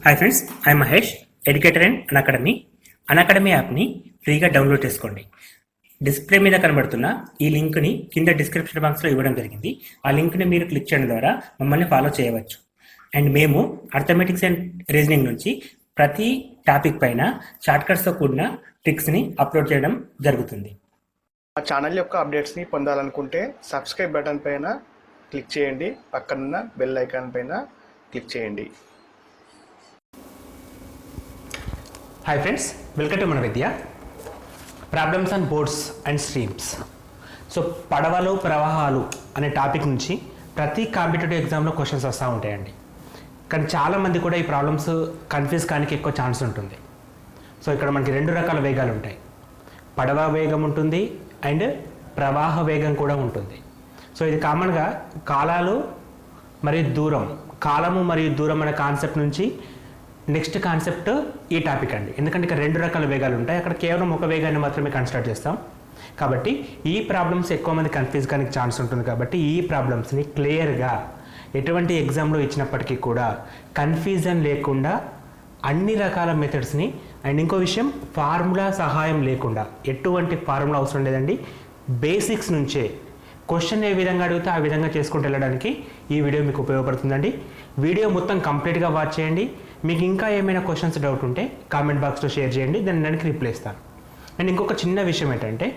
Hi friends, I Mahesh, educator and Unacademy యాప్ని ఫ్రీగా download చేసుకోండి. డిస్ప్లే మీద కనబడుతున్న ఈ లింక్ని కింద డిస్క్రిప్షన్ బాక్స్లో ఇవ్వడం జరిగింది. ఆ లింక్ని మీరు క్లిక్ చేయడం ద్వారా మమ్మల్ని ఫాలో చేయవచ్చు. అండ్ మేము అర్థమెటిక్స్ అండ్ రీజనింగ్ నుంచి ప్రతి టాపిక్ పైన షార్ట్కట్స్తో కూడిన ట్రిక్స్ని అప్లోడ్ చేయడం జరుగుతుంది. మా ఛానల్ యొక్క అప్డేట్స్ని పొందాలనుకుంటే సబ్స్క్రైబ్ బటన్ పైన క్లిక్ చేయండి, పక్కనున్న బెల్ ఐకాన్ పైన క్లిక్ చేయండి. హాయ్ ఫ్రెండ్స్, వెల్కమ్ టు మన Vidya. Problems on boards and streams. So పడవలు ప్రవాహాలు అనే టాపిక్ నుంచి ప్రతి కాంపిటేటివ్ ఎగ్జామ్లో క్వశ్చన్స్ వస్తూ ఉంటాయండి. కానీ చాలామంది కూడా ఈ ప్రాబ్లమ్స్ కన్ఫ్యూజ్ కానికి ఎక్కువ ఛాన్స్ ఉంటుంది. సో ఇక్కడ మనకి రెండు రకాల వేగాలు ఉంటాయి. పడవ వేగం ఉంటుంది అండ్ ప్రవాహ వేగం కూడా ఉంటుంది. సో ఇది కామన్గా కాలాలు మరియు దూరం, కాలము మరియు దూరం అనే కాన్సెప్ట్ నుంచి నెక్స్ట్ కాన్సెప్ట్ ఈ టాపిక్ అండి. ఎందుకంటే ఇక్కడ రెండు రకాల వేగాలు ఉంటాయి, అక్కడ కేవలం ఒక వేగాన్ని మాత్రమే కన్సిడర్ చేస్తాం. కాబట్టి ఈ ప్రాబ్లమ్స్ ఎక్కువ మంది కన్ఫ్యూజ్ కానీ ఛాన్స్ ఉంటుంది. కాబట్టి ఈ ప్రాబ్లమ్స్ని క్లియర్గా ఎటువంటి ఎగ్జామ్లో ఇచ్చినప్పటికీ కూడా కన్ఫ్యూజన్ లేకుండా అన్ని రకాల మెథడ్స్ని, అండ్ ఇంకో విషయం ఫార్ములా సహాయం లేకుండా, ఎటువంటి ఫార్ములా అవసరం లేదండి, బేసిక్స్ నుంచే క్వశ్చన్ ఏ విధంగా అడిగితే ఆ విధంగా చేసుకుంటూ వెళ్ళడానికి ఈ వీడియో మీకు ఉపయోగపడుతుందండి. వీడియో మొత్తం కంప్లీట్గా వాచ్ చేయండి. మీకు ఇంకా ఏమైనా క్వశ్చన్స్ డౌట్ ఉంటే కామెంట్ బాక్స్లో షేర్ చేయండి, దానికి రిప్లై ఇస్తాను. అండ్ ఇంకొక చిన్న విషయం ఏంటంటే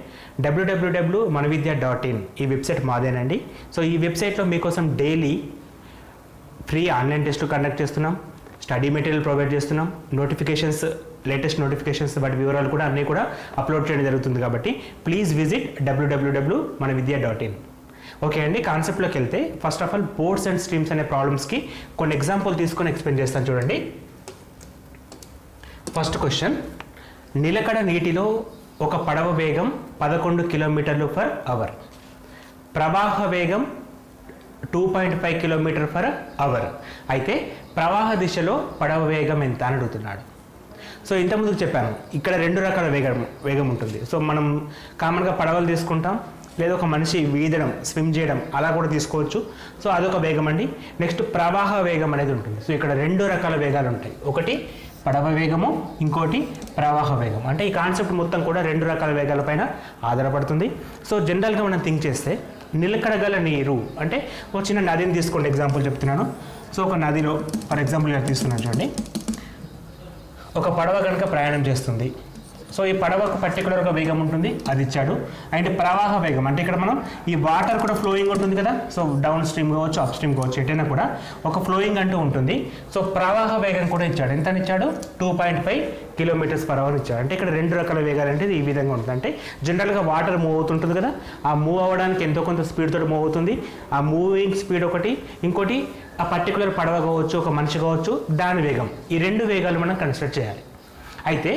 www.manavidya.in ఈ వెబ్సైట్ మాదేనండి. సో ఈ వెబ్సైట్లో మీకోసం డైలీ ఫ్రీ ఆన్లైన్ టెస్ట్లు కండక్ట్ చేస్తున్నాం, స్టడీ మెటీరియల్ ప్రొవైడ్ చేస్తున్నాం, నోటిఫికేషన్స్, లేటెస్ట్ నోటిఫికేషన్స్ వాటి వివరాలు కూడా అన్నీ కూడా అప్లోడ్ చేయడం జరుగుతుంది. కాబట్టి ప్లీజ్ విజిట్ www.manavidya.in. ఓకే అండి, కాన్సెప్ట్లోకి వెళ్తే first of all boards and streams అనే ప్రాబ్లమ్స్కి కొన్ని ఎగ్జాంపుల్ తీసుకొని ఎక్స్ప్లెయిన్ చేస్తాను చూడండి. ఫస్ట్ క్వశ్చన్, నిలకడ నీటిలో ఒక పడవ వేగం 11 km/h, ప్రవాహ వేగం 2.5 km/h. అయితే ప్రవాహ దిశలో పడవ వేగం ఎంత అని అడుగుతున్నాడు. సో ఇంతకుముందు చెప్పాను, ఇక్కడ రెండు రకాల వేగం ఉంటుంది. సో మనం కామన్గా పడవలు తీసుకుంటాం, లేదా ఒక మనిషి ఈదడం, స్విమ్ చేయడం అలా కూడా తీసుకోవచ్చు. సో అదొక వేగం అండి. నెక్స్ట్ ప్రవాహ వేగం అనేది ఉంటుంది. సో ఇక్కడ రెండు రకాల వేగాలు ఉంటాయి, ఒకటి పడవ వేగము, ఇంకోటి ప్రవాహ వేగం. అంటే ఈ కాన్సెప్ట్ మొత్తం కూడా రెండు రకాల వేగాల పైన ఆధారపడుతుంది. సో జనరల్గా మనం థింక్ చేస్తే నిలకడగల నీరు అంటే ఒక చిన్న నదిని తీసుకోండి, ఎగ్జాంపుల్ చెప్తున్నాను. సో ఒక నదిలో ఫర్ ఎగ్జాంపుల్ ఇలా తీసుకున్నాను చూడండి, ఒక పడవ కనుక ప్రయాణం చేస్తుంది. సో ఈ పడవకు పర్టికులర్ ఒక వేగం ఉంటుంది, అది ఇచ్చాడు. అండ్ ప్రవాహ వేగం అంటే ఇక్కడ మనం ఈ వాటర్ కూడా ఫ్లోయింగ్ ఉంటుంది కదా, సో డౌన్ స్ట్రీమ్ కావచ్చు, అప్ స్ట్రీమ్ కావచ్చు, ఎటైనా కూడా ఒక ఫ్లోయింగ్ అంటూ ఉంటుంది. సో ప్రవాహ వేగం కూడా ఇచ్చాడు. ఎంత ఇచ్చాడు? 2.5 km/h ఇచ్చాడు. అంటే ఇక్కడ రెండు రకాల వేగాలు అంటే ఈ విధంగా ఉంటుంది. అంటే జనరల్గా వాటర్ మూవ్ అవుతుంటుంది కదా, ఆ మూవ్ అవ్వడానికి ఎంతో కొంత స్పీడ్ తోటి మూవ్ అవుతుంది. ఆ మూవింగ్ స్పీడ్ ఒకటి, ఇంకోటి ఆ పర్టికులర్ పడవ కావచ్చు, ఒక మనిషి కావచ్చు, దాని వేగం. ఈ రెండు వేగాలు మనం కన్సిడర్ చేయాలి. అయితే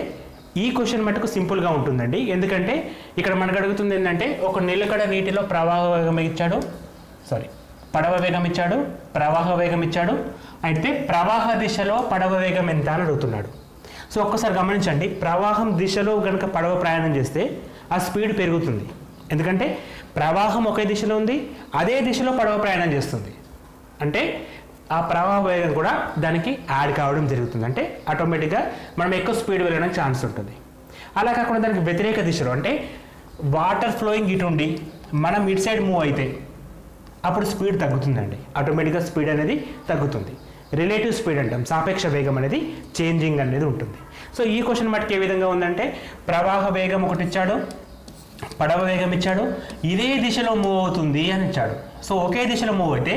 ఈ క్వశ్చన్ మటుకు సింపుల్గా ఉంటుందండి. ఎందుకంటే ఇక్కడ మనకు అడుగుతుంది ఏంటంటే ఒక నిలకడ నీటిలో ప్రవాహ వేగం ఇచ్చాడు, పడవ వేగం ఇచ్చాడు, ప్రవాహ వేగం ఇచ్చాడు. అయితే ప్రవాహ దిశలో పడవ వేగం ఎంత అని అడుగుతున్నాడు. సో ఒక్కసారి గమనించండి, ప్రవాహం దిశలో కనుక పడవ ప్రయాణం చేస్తే ఆ స్పీడ్ పెరుగుతుంది. ఎందుకంటే ప్రవాహం ఒకే దిశలో ఉంది, అదే దిశలో పడవ ప్రయాణం చేస్తుంది. అంటే ఆ ప్రవాహ వేగం కూడా దానికి యాడ్ కావడం జరుగుతుంది. అంటే ఆటోమేటిక్గా మనం ఎక్కువ స్పీడ్ వెళ్ళడానికి ఛాన్స్ ఉంటుంది. అలా కాకుండా దానికి వ్యతిరేక దిశలో అంటే వాటర్ ఫ్లోయింగ్ ఇటు ఉండి మనం ఇటు సైడ్ మూవ్ అయితే అప్పుడు స్పీడ్ తగ్గుతుందండి. ఆటోమేటిక్గా స్పీడ్ అనేది తగ్గుతుంది. రిలేటివ్ స్పీడ్ అంటాం, సాపేక్ష వేగం అనేది చేంజింగ్ అనేది ఉంటుంది. సో ఈ క్వశ్చన్ మటుకు ఏ విధంగా ఉందంటే ప్రవాహ వేగం ఒకటి ఇచ్చాడు, పడవ వేగం ఇచ్చాడు, ఇదే దిశలో మూవ్ అవుతుంది అని ఇచ్చాడు. సో ఒకే దిశలో మూవ్ అయితే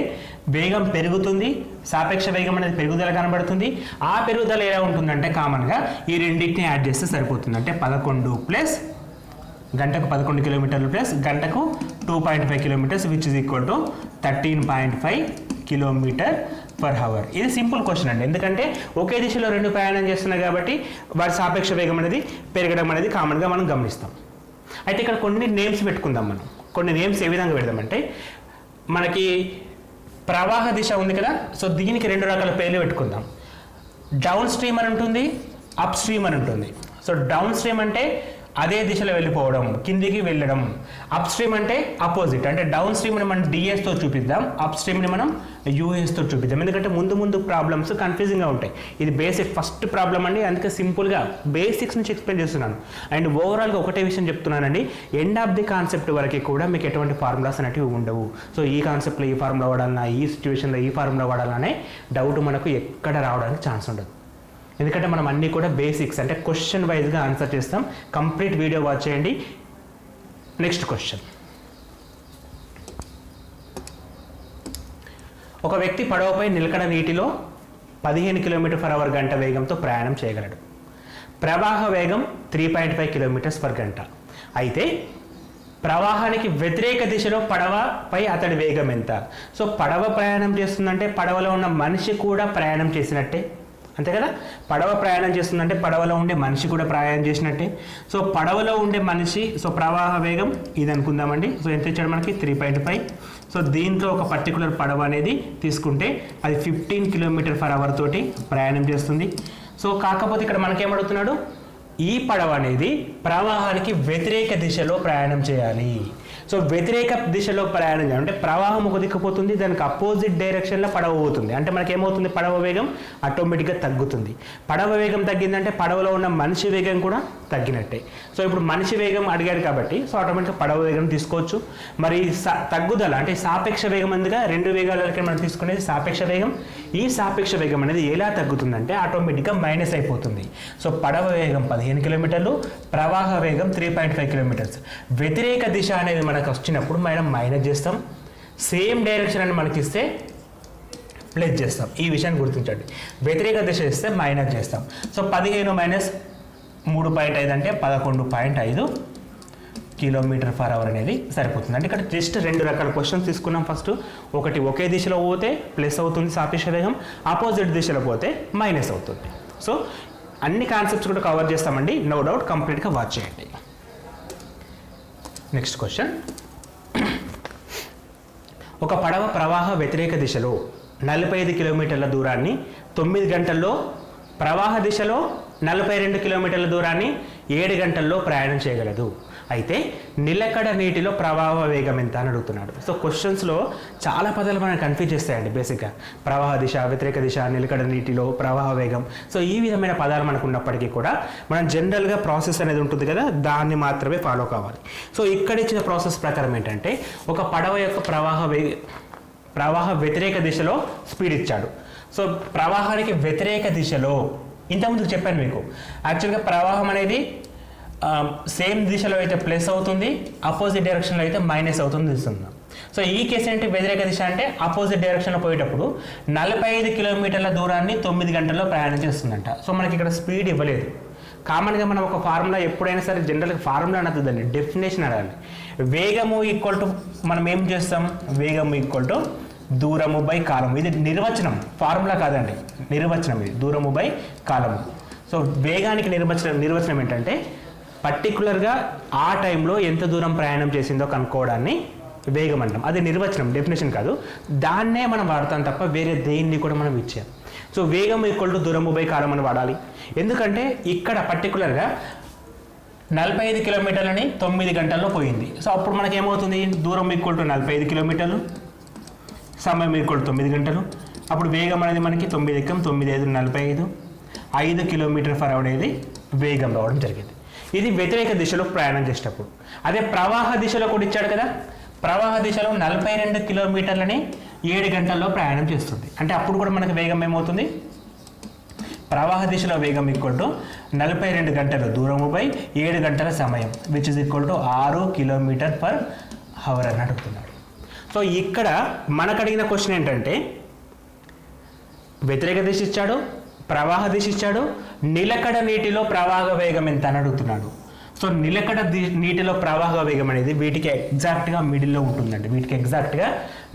వేగం పెరుగుతుంది, సాపేక్ష వేగం అనేది పెరుగుదల కనబడుతుంది. ఆ పెరుగుదల ఎలా ఉంటుందంటే కామన్గా ఈ రెండింటిని యాడ్ చేస్తే సరిపోతుంది. అంటే 11 ప్లస్ గంటకు 11 km ప్లస్ గంటకు 2.5 km which is equal to 13.5 km/h. ఇది సింపుల్ క్వశ్చన్ అండి. ఎందుకంటే ఒకే దిశలో రెండు ప్రయాణం చేస్తున్నాయి కాబట్టి వాటి సాపేక్ష వేగం అనేది పెరగడం అనేది కామన్గా మనం గమనిస్తాం. అయితే ఇక్కడ కొన్ని నేమ్స్ పెట్టుకుందాం. మనం కొన్ని నేమ్స్ ఏ విధంగా పెడదామంటే మనకి ప్రవాహ దిశ ఉంది కదా, సో దీనికి రెండు రకాల పేర్లు పెట్టుకుందాం. డౌన్ స్ట్రీమ్ అని ఉంటుంది, అప్ స్ట్రీమ్ అని ఉంటుంది. సో డౌన్ స్ట్రీమ్ అంటే అదే దిశలో వెళ్ళిపోవడం, కిందికి వెళ్ళడం. అప్ స్ట్రీమ్ అంటే అపోజిట్, అంటే డౌన్ స్ట్రీమ్ని మనం డిఎస్తో చూపిద్దాం, అప్ స్ట్రీమ్ని మనం యూఎస్తో చూపిద్దాం. ఎందుకంటే ముందు ప్రాబ్లమ్స్ కన్ఫ్యూజింగ్గా ఉంటాయి. ఇది బేసిక్ ఫస్ట్ ప్రాబ్లం అండి, అందుకే సింపుల్గా బేసిక్స్ నుంచి ఎక్స్ప్లెయిన్ చేస్తున్నాను. అండ్ ఓవరాల్గా ఒకటే విషయం చెప్తున్నానండి, ఎండ్ ఆఫ్ ది కాన్సెప్ట్ వరకు కూడా మీకు ఎటువంటి ఫార్ములాస్ అనేవి ఉండవు. సో ఈ కాన్సెప్ట్లో ఈ ఫార్ములా వాడాలన్నా, ఈ సిచ్యువేషన్లో ఈ ఫార్ములా వాడాలనే డౌట్ మనకు ఎక్కడ రావడానికి ఛాన్స్ ఉండదు. ఎందుకంటే మనం అన్నీ కూడా బేసిక్స్ అంటే క్వశ్చన్ వైజ్గా ఆన్సర్ చేస్తాం. కంప్లీట్ వీడియో వాచ్ చేయండి. నెక్స్ట్ క్వశ్చన్, ఒక వ్యక్తి పడవపై నిలకడ నీటిలో 15 km/h గంట వేగంతో ప్రయాణం చేయగలడు. ప్రవాహ వేగం 3.5 km/గంట. అయితే ప్రవాహానికి వ్యతిరేక దిశలో పడవపై అతడి వేగం ఎంత? సో పడవ ప్రయాణం చేస్తుందంటే పడవలో ఉన్న మనిషి కూడా ప్రయాణం చేసినట్టే, అంతే కదా. పడవ ప్రయాణం చేస్తుందంటే పడవలో ఉండే మనిషి కూడా ప్రయాణం చేసినట్టే. సో పడవలో ఉండే మనిషి, సో ప్రవాహ వేగం ఇది అనుకుందామండి. సో ఎంత ఇచ్చాడు మనకి 3.5. సో దీంట్లో ఒక పర్టికులర్ పడవ అనేది తీసుకుంటే అది 15 km/h తోటి ప్రయాణం చేస్తుంది. సో కాకపోతే ఇక్కడ మనకేమడుగుతున్నాడు, ఈ పడవ అనేది ప్రవాహానికి వ్యతిరేక దిశలో ప్రయాణం చేయాలి. సో వ్యతిరేక దిశలో ప్రయాణం చేయాలి అంటే ప్రవాహం ఒక దిక్కుపోతుంది, దానికి అపోజిట్ డైరెక్షన్లో పడవ పోతుంది. అంటే మనకి ఏమవుతుంది, పడవ వేగం ఆటోమేటిక్గా తగ్గుతుంది. పడవ వేగం తగ్గిందంటే పడవలో ఉన్న మనిషి వేగం కూడా తగ్గినట్టే. సో ఇప్పుడు మనిషి వేగం అడిగాడు కాబట్టి సో ఆటోమేటిక్గా పడవ వేగం తీసుకోవచ్చు. మరి తగ్గుదల అంటే సాపేక్ష వేగం అందుగా రెండు వేగాలకి మనం తీసుకునేది సాపేక్ష వేగం. ఈ సాపేక్ష వేగం అనేది ఎలా తగ్గుతుందంటే ఆటోమేటిక్గా మైనస్ అయిపోతుంది. సో పడవ వేగం 15 km, ప్రవాహ వేగం 3.5 km. వ్యతిరేక దిశ అనేది మనకు వచ్చినప్పుడు మనం మైనస్ చేస్తాం, సేమ్ డైరెక్షన్ అని మనకి ఇస్తే ప్లస్ చేస్తాం. ఈ విషయాన్ని గుర్తించండి. వ్యతిరేక దిశ ఇస్తే మైనస్ చేస్తాం. సో 15 - 3.5 అంటే 11.5 km/h అనేది సరిపోతుంది. అంటే ఇక్కడ జస్ట్ రెండు రకాల క్వశ్చన్స్ తీసుకున్నాం. ఫస్ట్ ఒకటి ఒకే దిశలో పోతే ప్లస్ అవుతుంది సాపేక్ష వేగం, ఆపోజిట్ దిశలో పోతే మైనస్ అవుతుంది. సో అన్ని కాన్సెప్ట్స్ కూడా కవర్ చేస్తామండి, నో డౌట్. కంప్లీట్గా వాచ్ చేయండి. నెక్స్ట్ క్వశ్చన్, ఒక పడవ ప్రవాహ వ్యతిరేక దిశలో 45 కిలోమీటర్ల దూరాన్ని 9 గంటల్లో, ప్రవాహ దిశలో 42 కిలోమీటర్ల దూరాన్ని 7 గంటల్లో ప్రయాణం చేయగలదు. అయితే నిలకడ నీటిలో ప్రవాహ వేగం ఎంత అని అడుగుతున్నాడు. సో క్వశ్చన్స్లో చాలా పదాలు మనం కన్ఫ్యూజ్ చేస్తాయండి. బేసిక్గా ప్రవాహ దిశ, వ్యతిరేక దిశ, నిలకడ నీటిలో ప్రవాహ వేగం. సో ఈ విధమైన పదాలు మనకు ఉన్నప్పటికీ కూడా మనం జనరల్గా ప్రాసెస్ అనేది ఉంటుంది కదా, దాన్ని మాత్రమే ఫాలో కావాలి. సో ఇక్కడ ఇచ్చిన ప్రాసెస్ ప్రకారం ఏంటంటే ఒక పడవ యొక్క ప్రవాహ వ్యతిరేక దిశలో స్పీడ్ ఇచ్చాడు. సో ప్రవాహానికి వ్యతిరేక దిశలో ఇంతకుముందు చెప్పాను మీకు, యాక్చువల్గా ప్రవాహం అనేది సేమ్ దిశలో అయితే ప్లస్ అవుతుంది, అపోజిట్ డైరెక్షన్లో అయితే మైనస్ అవుతుంది ఇస్తున్నాం. సో ఈ కేసు ఏంటి, వ్యతిరేక దిశ అంటే అపోజిట్ డైరెక్షన్లో పోయేటప్పుడు 45 కిలోమీటర్ల దూరాన్ని 9 గంటల్లో ప్రయాణం చేస్తుందంట. సో మనకి ఇక్కడ స్పీడ్ ఇవ్వలేదు. కామన్గా మనం ఒక ఫార్ములా ఎప్పుడైనా సరే జనరల్గా ఫార్ములా అనద్దండి, డెఫినేషన్ అనాలి. వేగము ఈక్వల్ టు మనం ఏం చేస్తాం, వేగము ఈక్వల్ టు దూరము బై కాలము. ఇది నిర్వచనం, ఫార్ములా కాదండి, నిర్వచనం ఇది, దూరము బై కాలము. సో వేగానికి నిర్వచనం ఏంటంటే పర్టికులర్గా ఆ టైంలో ఎంత దూరం ప్రయాణం చేసిందో కనుక్కోవడాన్ని వేగం అంటాం. అది నిర్వచనం, డెఫినేషన్ కాదు. దాన్నే మనం వాడతాం తప్ప వేరే దేన్ని కూడా మనం ఇచ్చాం. సో వేగం ఈక్వల్ టు దూరము బై కాలం అని వాడాలి. ఎందుకంటే ఇక్కడ పర్టికులర్గా 45 కిలోమీటర్లని 9 గంటల్లో పోయింది. సో అప్పుడు మనకి ఏమవుతుంది, దూరం ఈక్వల్ టు 45 కిలోమీటర్లు, సమయం ఈక్వల్ టు 9 గంటలు. అప్పుడు వేగం అనేది మనకి 9 ఎక్కం 9 5 45, 5 km/h అనేది వేగం రావడం జరిగింది. ఇది వ్యతిరేక దిశలో ప్రయాణం చేసేటప్పుడు. అదే ప్రవాహ దిశలో కూడా ఇచ్చాడు కదా, ప్రవాహ దిశలో 42 కిలోమీటర్లని 7 గంటల్లో ప్రయాణం చేస్తుంది. అంటే అప్పుడు కూడా మనకి వేగం ఏమవుతుంది, ప్రవాహ దిశలో వేగం ఈక్వల్ టు 42 గంటలు దూరము బై 7 గంటల సమయం, which is equal to 6 km/h అని అడుగుతున్నాడు. సో ఇక్కడ మనకు అడిగిన క్వశ్చన్ ఏంటంటే వ్యతిరేక దిశ ఇచ్చాడు, ప్రవాహ దిశ ఇచ్చాడు, నిలకడ నీటిలో ప్రవాహ వేగం ఎంత అని అడుగుతున్నాడు. సో నిలకడ నీటిలో ప్రవాహ వేగం అనేది వీటికి ఎగ్జాక్ట్గా మిడిల్లో ఉంటుందండి, వీటికి ఎగ్జాక్ట్గా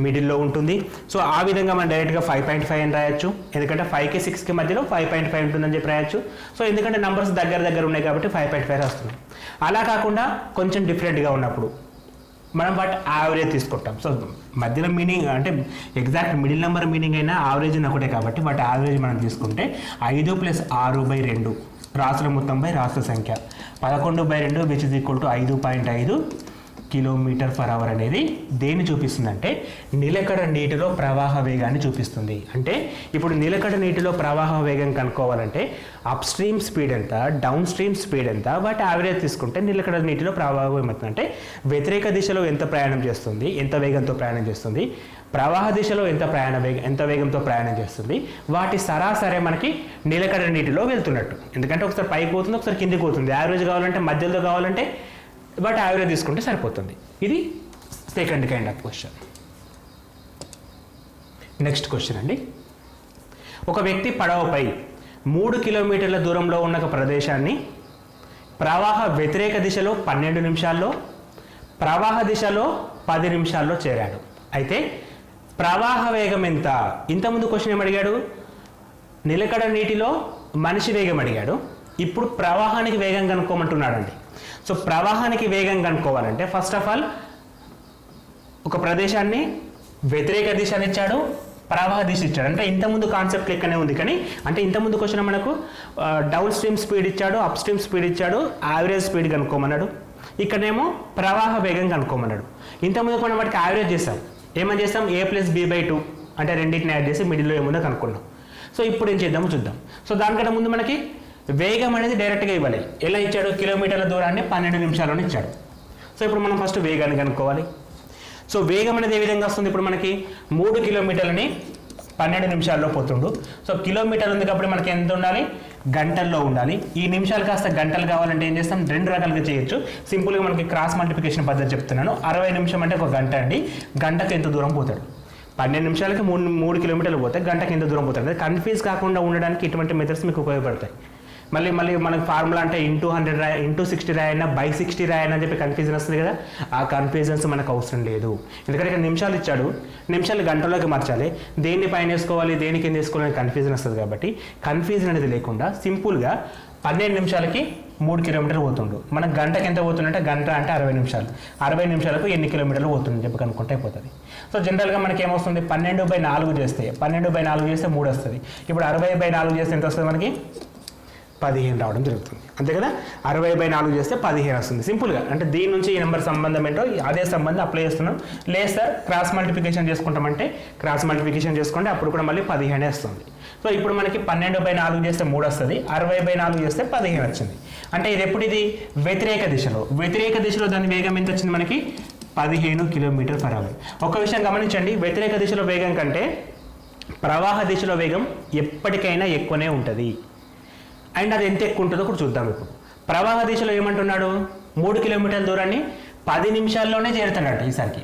మిడిల్లో ఉంటుంది. సో ఆ విధంగా మనం డైరెక్ట్గా 5.5 అని రాయొచ్చు. ఎందుకంటే 5కి 6కి మధ్యలో 5.5 ఉంటుందని చెప్పి రాయొచ్చు. సో ఎందుకంటే నంబర్స్ దగ్గర ఉన్నాయి కాబట్టి 5.5 రాస్తున్నాం. అలా కాకుండా కొంచెం డిఫరెంట్గా ఉన్నప్పుడు మనం వాటి యావరేజ్ తీసుకుంటాం. సో మధ్యలో మీనింగ్ అంటే ఎగ్జాక్ట్ మిడిల్ నెంబర్ మీనింగ్ అయినా యావరేజ్ ఒకటే కాబట్టి వాటి యావరేజ్ మనం తీసుకుంటే 5 + 6/2 రాసుల మొత్తం బై రాసుల సంఖ్య 11/2 which is equal to 5.5 kilometer per hour అనేది దేన్ని చూపిస్తుందంటే నిలకడ నీటిలో ప్రవాహ వేగాన్ని చూపిస్తుంది. అంటే ఇప్పుడు నిలకడ నీటిలో ప్రవాహ వేగం కనుక్కోవాలంటే అప్ స్ట్రీమ్ స్పీడ్ ఎంత, డౌన్ స్ట్రీమ్ స్పీడ్ ఎంత, వాటి యావరేజ్ తీసుకుంటే నిలకడ నీటిలో ప్రవాహం ఏమవుతుందంటే వ్యతిరేక దిశలో ఎంత ప్రయాణం చేస్తుంది, ఎంత వేగంతో ప్రయాణం చేస్తుంది, ప్రవాహ దిశలో ఎంత వేగంతో ప్రయాణం చేస్తుంది, వాటి సరాసరి మనకి నిలకడ నీటిలో వెళ్తున్నట్టు. ఎందుకంటే ఒకసారి పైకి పోతుంది, ఒకసారి కిందికి పోతుంది. యావరేజ్ కావాలంటే మధ్యలో కావాలంటే బట్ యావరేజ్ తీసుకుంటే సరిపోతుంది. ఇది second kind of question. Next question అండి. ఒక వ్యక్తి పడవపై 3 కిలోమీటర్ల దూరంలో ఉన్న ఒక ప్రదేశాన్ని ప్రవాహ వ్యతిరేక దిశలో 12 నిమిషాల్లో, ప్రవాహ దిశలో 10 నిమిషాల్లో చేరాడు. అయితే ప్రవాహ వేగం ఎంత? ఇంతకుముందు క్వశ్చన్ ఏం అడిగాడు? నిలకడ నీటిలో మనిషి వేగం అడిగాడు. ఇప్పుడు ప్రవాహానికి వేగం కనుక్కోమంటున్నాడండి. సో ప్రవాహానికి వేగం కనుక్కోవాలంటే ఫస్ట్ ఆఫ్ ఆల్ ఒక ప్రదేశాన్ని వ్యతిరేక దిశని ఇచ్చాడు, ప్రవాహ దిశ ఇచ్చాడు. అంటే ఇంతకుముందు కాన్సెప్ట్ లెక్కనే ఉంది, కానీ అంటే ఇంతకుముందు క్వశ్చన్ మనకు డౌన్ స్ట్రీమ్ స్పీడ్ ఇచ్చాడు, అప్ స్ట్రీమ్ స్పీడ్ ఇచ్చాడు, యావరేజ్ స్పీడ్ కనుక్కోమన్నాడు. ఇక్కడేమో ప్రవాహ వేగం కనుక్కోమన్నాడు. ఇంతకుముందు మనం వాటికి యావరేజ్ చేస్తాం. ఏమని చేస్తాం? a+b/2 అంటే రెండింటిని యాడ్ చేసి మిడిల్లో ఏముందో కనుక్కున్నాం. సో ఇప్పుడు ఏం చేద్దామో చూద్దాం. సో దానికంటే ముందు మనకి వేగం అనేది డైరెక్ట్గా ఇవ్వాలి. ఎలా ఇచ్చాడు? కిలోమీటర్ల దూరాన్ని 12 నిమిషాల్లోనే ఇచ్చాడు. సో ఇప్పుడు మనం ఫస్ట్ వేగాన్ని కనుక్కోవాలి. సో వేగం అనేది ఏ విధంగా వస్తుంది? ఇప్పుడు మనకి 3 కిలోమీటర్లని 12 నిమిషాల్లో పోతుండు. సో కిలోమీటర్ ఉంది కాబట్టి మనకి ఎంత ఉండాలి? గంటల్లో ఉండాలి. ఈ నిమిషాలు కాస్త గంటలు కావాలంటే ఏం చేస్తాం? 2 రకాలుగా చేయొచ్చు. సింపుల్గా మనకి క్రాస్ మల్టిప్లికేషన్ పద్ధతి చెప్తున్నాను. 60 నిమిషం అంటే 1 గంట అండి. గంటకు ఎంత దూరం పోతాడు? 12 నిమిషాలకి 3 కిలోమీటర్లు పోతే గంటకి ఎంత దూరం పోతాడు? కన్ఫ్యూజ్ కాకుండా ఉండడానికి ఇటువంటి మెథడ్స్ మీకు ఉపయోగపడతాయి. మళ్ళీ మనకి ఫార్ములా అంటే ఇంటూ 60 రాయన్నా /60 రాయన్నా అని చెప్పి కన్ఫ్యూజన్ వస్తుంది కదా. ఆ కన్ఫ్యూజన్స్ మనకు అవసరం లేదు. ఎందుకంటే ఇక్కడ నిమిషాలు ఇచ్చాడు, నిమిషాలు గంటలోకి మార్చాలి. దేన్ని పైన వేసుకోవాలి, దేనికి కింద వేసుకోవాలని కన్ఫ్యూజన్ వస్తుంది. కాబట్టి కన్ఫ్యూజన్ అనేది లేకుండా సింపుల్గా 12 నిమిషాలకి 3 కిలోమీటర్లు పోతుండు. మనం గంటకి ఎంత పోతుందంటే గంట అంటే 60 నిమిషాలు. 60 నిమిషాలకు ఎన్ని కిలోమీటర్లు పోతుందని చెప్పి కనుక్కుంటే అయిపోతుంది. సో జనరల్గా మనకి ఏమొస్తుంది? 12/4 చేస్తే 12/4 చేస్తే 3 వస్తుంది. ఇప్పుడు 60/4 చేస్తే ఎంత వస్తుంది? మనకి 15 రావడం జరుగుతుంది. అంతే కదా. 60/4 చేస్తే 15 వస్తుంది. సింపుల్గా అంటే దీని నుంచి ఈ నెంబర్ సంబంధం ఏంటో అదే సంబంధం అప్లై చేస్తున్నాం. లేదు సార్ క్రాస్ మల్టిప్లికేషన్ చేసుకుంటామంటే క్రాస్ మల్టిప్లికేషన్ చేసుకోండి, అప్పుడు కూడా మళ్ళీ 15 వస్తుంది. సో ఇప్పుడు మనకి 12/4 చేస్తే 3 వస్తుంది, 60/4 చేస్తే 15 వచ్చింది. అంటే ఇది ఎప్పుడు? ఇది వ్యతిరేక దిశలో దాని వేగం ఎంత వచ్చింది మనకి? 15 కిలోమీటర్ పర్ అవర్. ఒక విషయం గమనించండి, వ్యతిరేక దిశలో వేగం కంటే ప్రవాహ దిశలో వేగం ఎప్పటికైనా ఎక్కువనే ఉంటుంది. అండ్ అది ఎంత ఎక్కువ ఉంటుందో కూడా చూద్దాం. ఇప్పుడు ప్రవాహ దిశలో ఏమంటున్నాడు? 3 కిలోమీటర్ల దూరాన్ని 10 నిమిషాల్లోనే చేరుతున్నాడు ఈసారికి.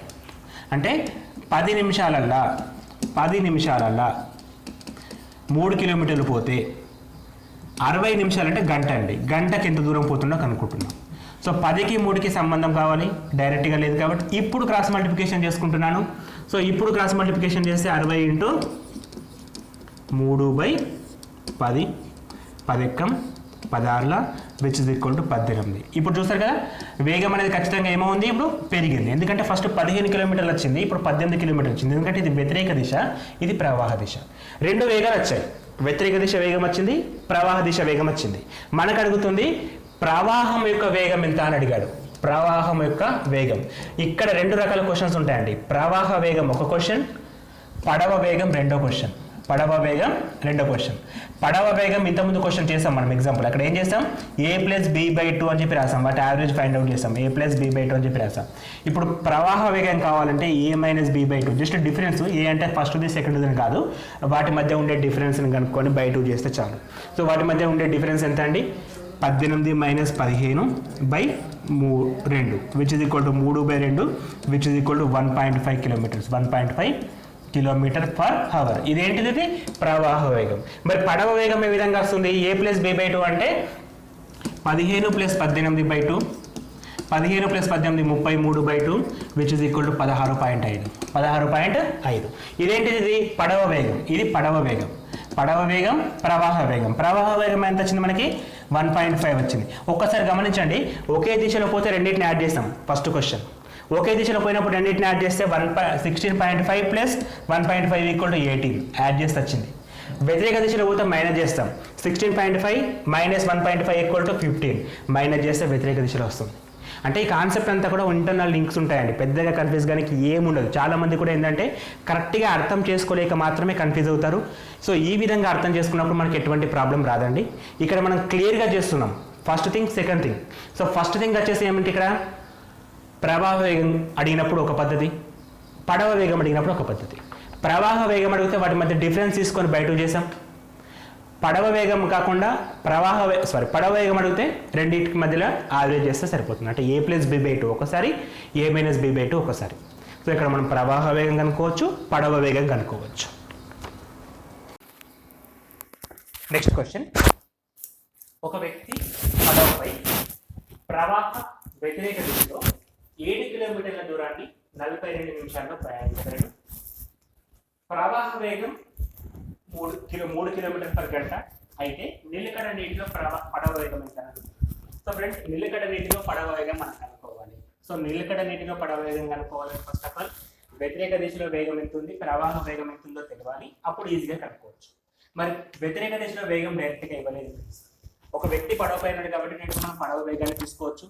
అంటే 10 నిమిషాలల్లా 3 కిలోమీటర్లు పోతే 60 నిమిషాలు అంటే గంట అండి. గంటకి ఎంత దూరం పోతుందో కనుక్కుంటున్నాం. సో 10కి 3కి సంబంధం కావాలి, డైరెక్ట్గా లేదు కాబట్టి ఇప్పుడు క్రాస్ మల్టిప్లికేషన్ చేసుకుంటున్నాను. సో ఇప్పుడు క్రాస్ మల్టిప్లికేషన్ చేస్తే 60 × 3/10 10 16 విచ్ ఇస్ ఈక్వల్ టు 18. ఇప్పుడు చూస్తారు కదా వేగం అనేది ఖచ్చితంగా ఏమవుంది? ఇప్పుడు పెరిగింది. ఎందుకంటే ఫస్ట్ 15 కిలోమీటర్లు వచ్చింది, ఇప్పుడు 18 కిలోమీటర్లు వచ్చింది. ఎందుకంటే ఇది వ్యతిరేక దిశ, ఇది ప్రవాహ దిశ. 2 వేగాలు వచ్చాయి. వ్యతిరేక దిశ వేగం వచ్చింది, ప్రవాహ దిశ వేగం వచ్చింది. మనకు అడుగుతుంది ప్రవాహం యొక్క వేగం ఎంత అని అడిగాడు. ప్రవాహం యొక్క వేగం. ఇక్కడ 2 రకాల క్వశ్చన్స్ ఉంటాయండి. ప్రవాహ వేగం ఒక క్వశ్చన్, పడవ వేగం రెండో క్వశ్చన్. పడవ వేగం ఇంతకుముందు క్వశ్చన్ చేసాం మనం ఎగ్జాంపుల్. అక్కడ ఏం చేస్తాం? a+b/2 అని చెప్పి రాసాం. వాటి యావరేజ్ ఫైండ్ అవుట్ చేస్తాం. a+b/2 అని చెప్పి రాసాం. ఇప్పుడు ప్రవాహ వేగం కావాలంటే a-b/2. జస్ట్ డిఫరెన్స్ ఏ అంటే ఫస్ట్ది సెకండ్ది కాదు, వాటి మధ్య ఉండే డిఫరెన్స్ని కనుక్కొని /2 చేస్తే చాలు. సో వాటి మధ్య ఉండే డిఫరెన్స్ ఎంత అండి? 18 - 15/2 which is equal to 3/2 which is equal to 1.5 kilometers. 1.5 kilometer per hour. ఇదేంటిది? ఇది ప్రవాహ వేగం. మరి పడవ వేగం ఏ విధంగా వస్తుంది? a+b/2 అంటే 15 + 18/2 15 + 18 33/2 విచ్ ఇస్ ఈక్వల్ టు 16.5. ఇదేంటిది? ఇది పడవ వేగం. ఇది పడవ వేగం. ప్రవాహ వేగం ఎంత వచ్చింది మనకి? 1.5 వచ్చింది. ఒక్కసారి గమనించండి, ఒకే దిశలో పోతే రెండింటిని యాడ్ చేస్తాం. ఫస్ట్ క్వశ్చన్ ఒకే దిశలో పోయినప్పుడు రెండింటిని యాడ్ చేస్తే 16.5 + 1.5 = 18 యాడ్ చేస్తే వచ్చింది. వ్యతిరేక దిశలో పోతే మైనస్ చేస్తాం. 16.5 మైనస్ 1.5 ఈక్వల్ టు 15. మైనస్ చేస్తే వ్యతిరేక దిశలో వస్తుంది. అంటే ఈ కాన్సెప్ట్ అంతా కూడా ఇంటర్నల్ లింక్స్ ఉంటాయండి. పెద్దగా కన్ఫ్యూజ్ కానీ ఏముండదు. చాలామంది కూడా ఏంటంటే కరెక్ట్గా అర్థం చేసుకోలేక మాత్రమే కన్ఫ్యూజ్ అవుతారు. సో ఈ విధంగా అర్థం చేసుకున్నప్పుడు మనకి ఎటువంటి ప్రాబ్లం రాదండి. ఇక్కడ మనం క్లియర్గా చేస్తున్నాం. First thing, second thing. So first thing వచ్చేసి ఏమిటి, ఇక్కడ ప్రవాహ వేగం అడిగినప్పుడు ఒక పద్ధతి, పడవ వేగం అడిగినప్పుడు ఒక పద్ధతి. ప్రవాహ వేగం అడిగితే వాటి మధ్య డిఫరెన్స్ తీసుకొని బయట చేసాం. పడవ వేగం కాకుండా పడవ వేగం అడిగితే రెండింటికి మధ్యలో యావరేజ్ చేస్తే సరిపోతుంది. అంటే a+b/2 ఒకసారి, a-b/2 ఒకసారి. సో ఇక్కడ మనం ప్రవాహ వేగం కనుక్కోవచ్చు, పడవ వేగం కనుక్కోవచ్చు. Next question. ఒక వ్యక్తి పడవపై ప్రవాహ వ్యతిరేక దిశలో 7 కిలోమీటర్ల దూరాన్ని 42 నిమిషాల్లో ప్రయాణించారు. ప్రవాహ వేగం 3 కిలోమీటర్ పర్ గంట అయితే నిలకడ నీటిలో పడవ వేగం ఎంత? సో ఫ్రెండ్స్, నిలకడ నీటిలో పడవ వేగం మనం కనుక్కోవాలి. సో నిలకడ నీటిలో పడవ వేగం కనుక్కోవాలి. ఫస్ట్ ఆఫ్ ఆల్ వ్యతిరేక దిశలో వేగం ఎంత ఉంది, ప్రవాహ వేగం ఎంత ఉందో తెలియాలి. అప్పుడు ఈజీగా కనుక్కోవచ్చు. మరి వ్యతిరేక దిశలో వేగం డైరెక్ట్గా ఇవ్వలేదు. ఒక వ్యక్తి పడవ పైన కాబట్టి మనం పడవ వేగాన్ని తీసుకోవచ్చు.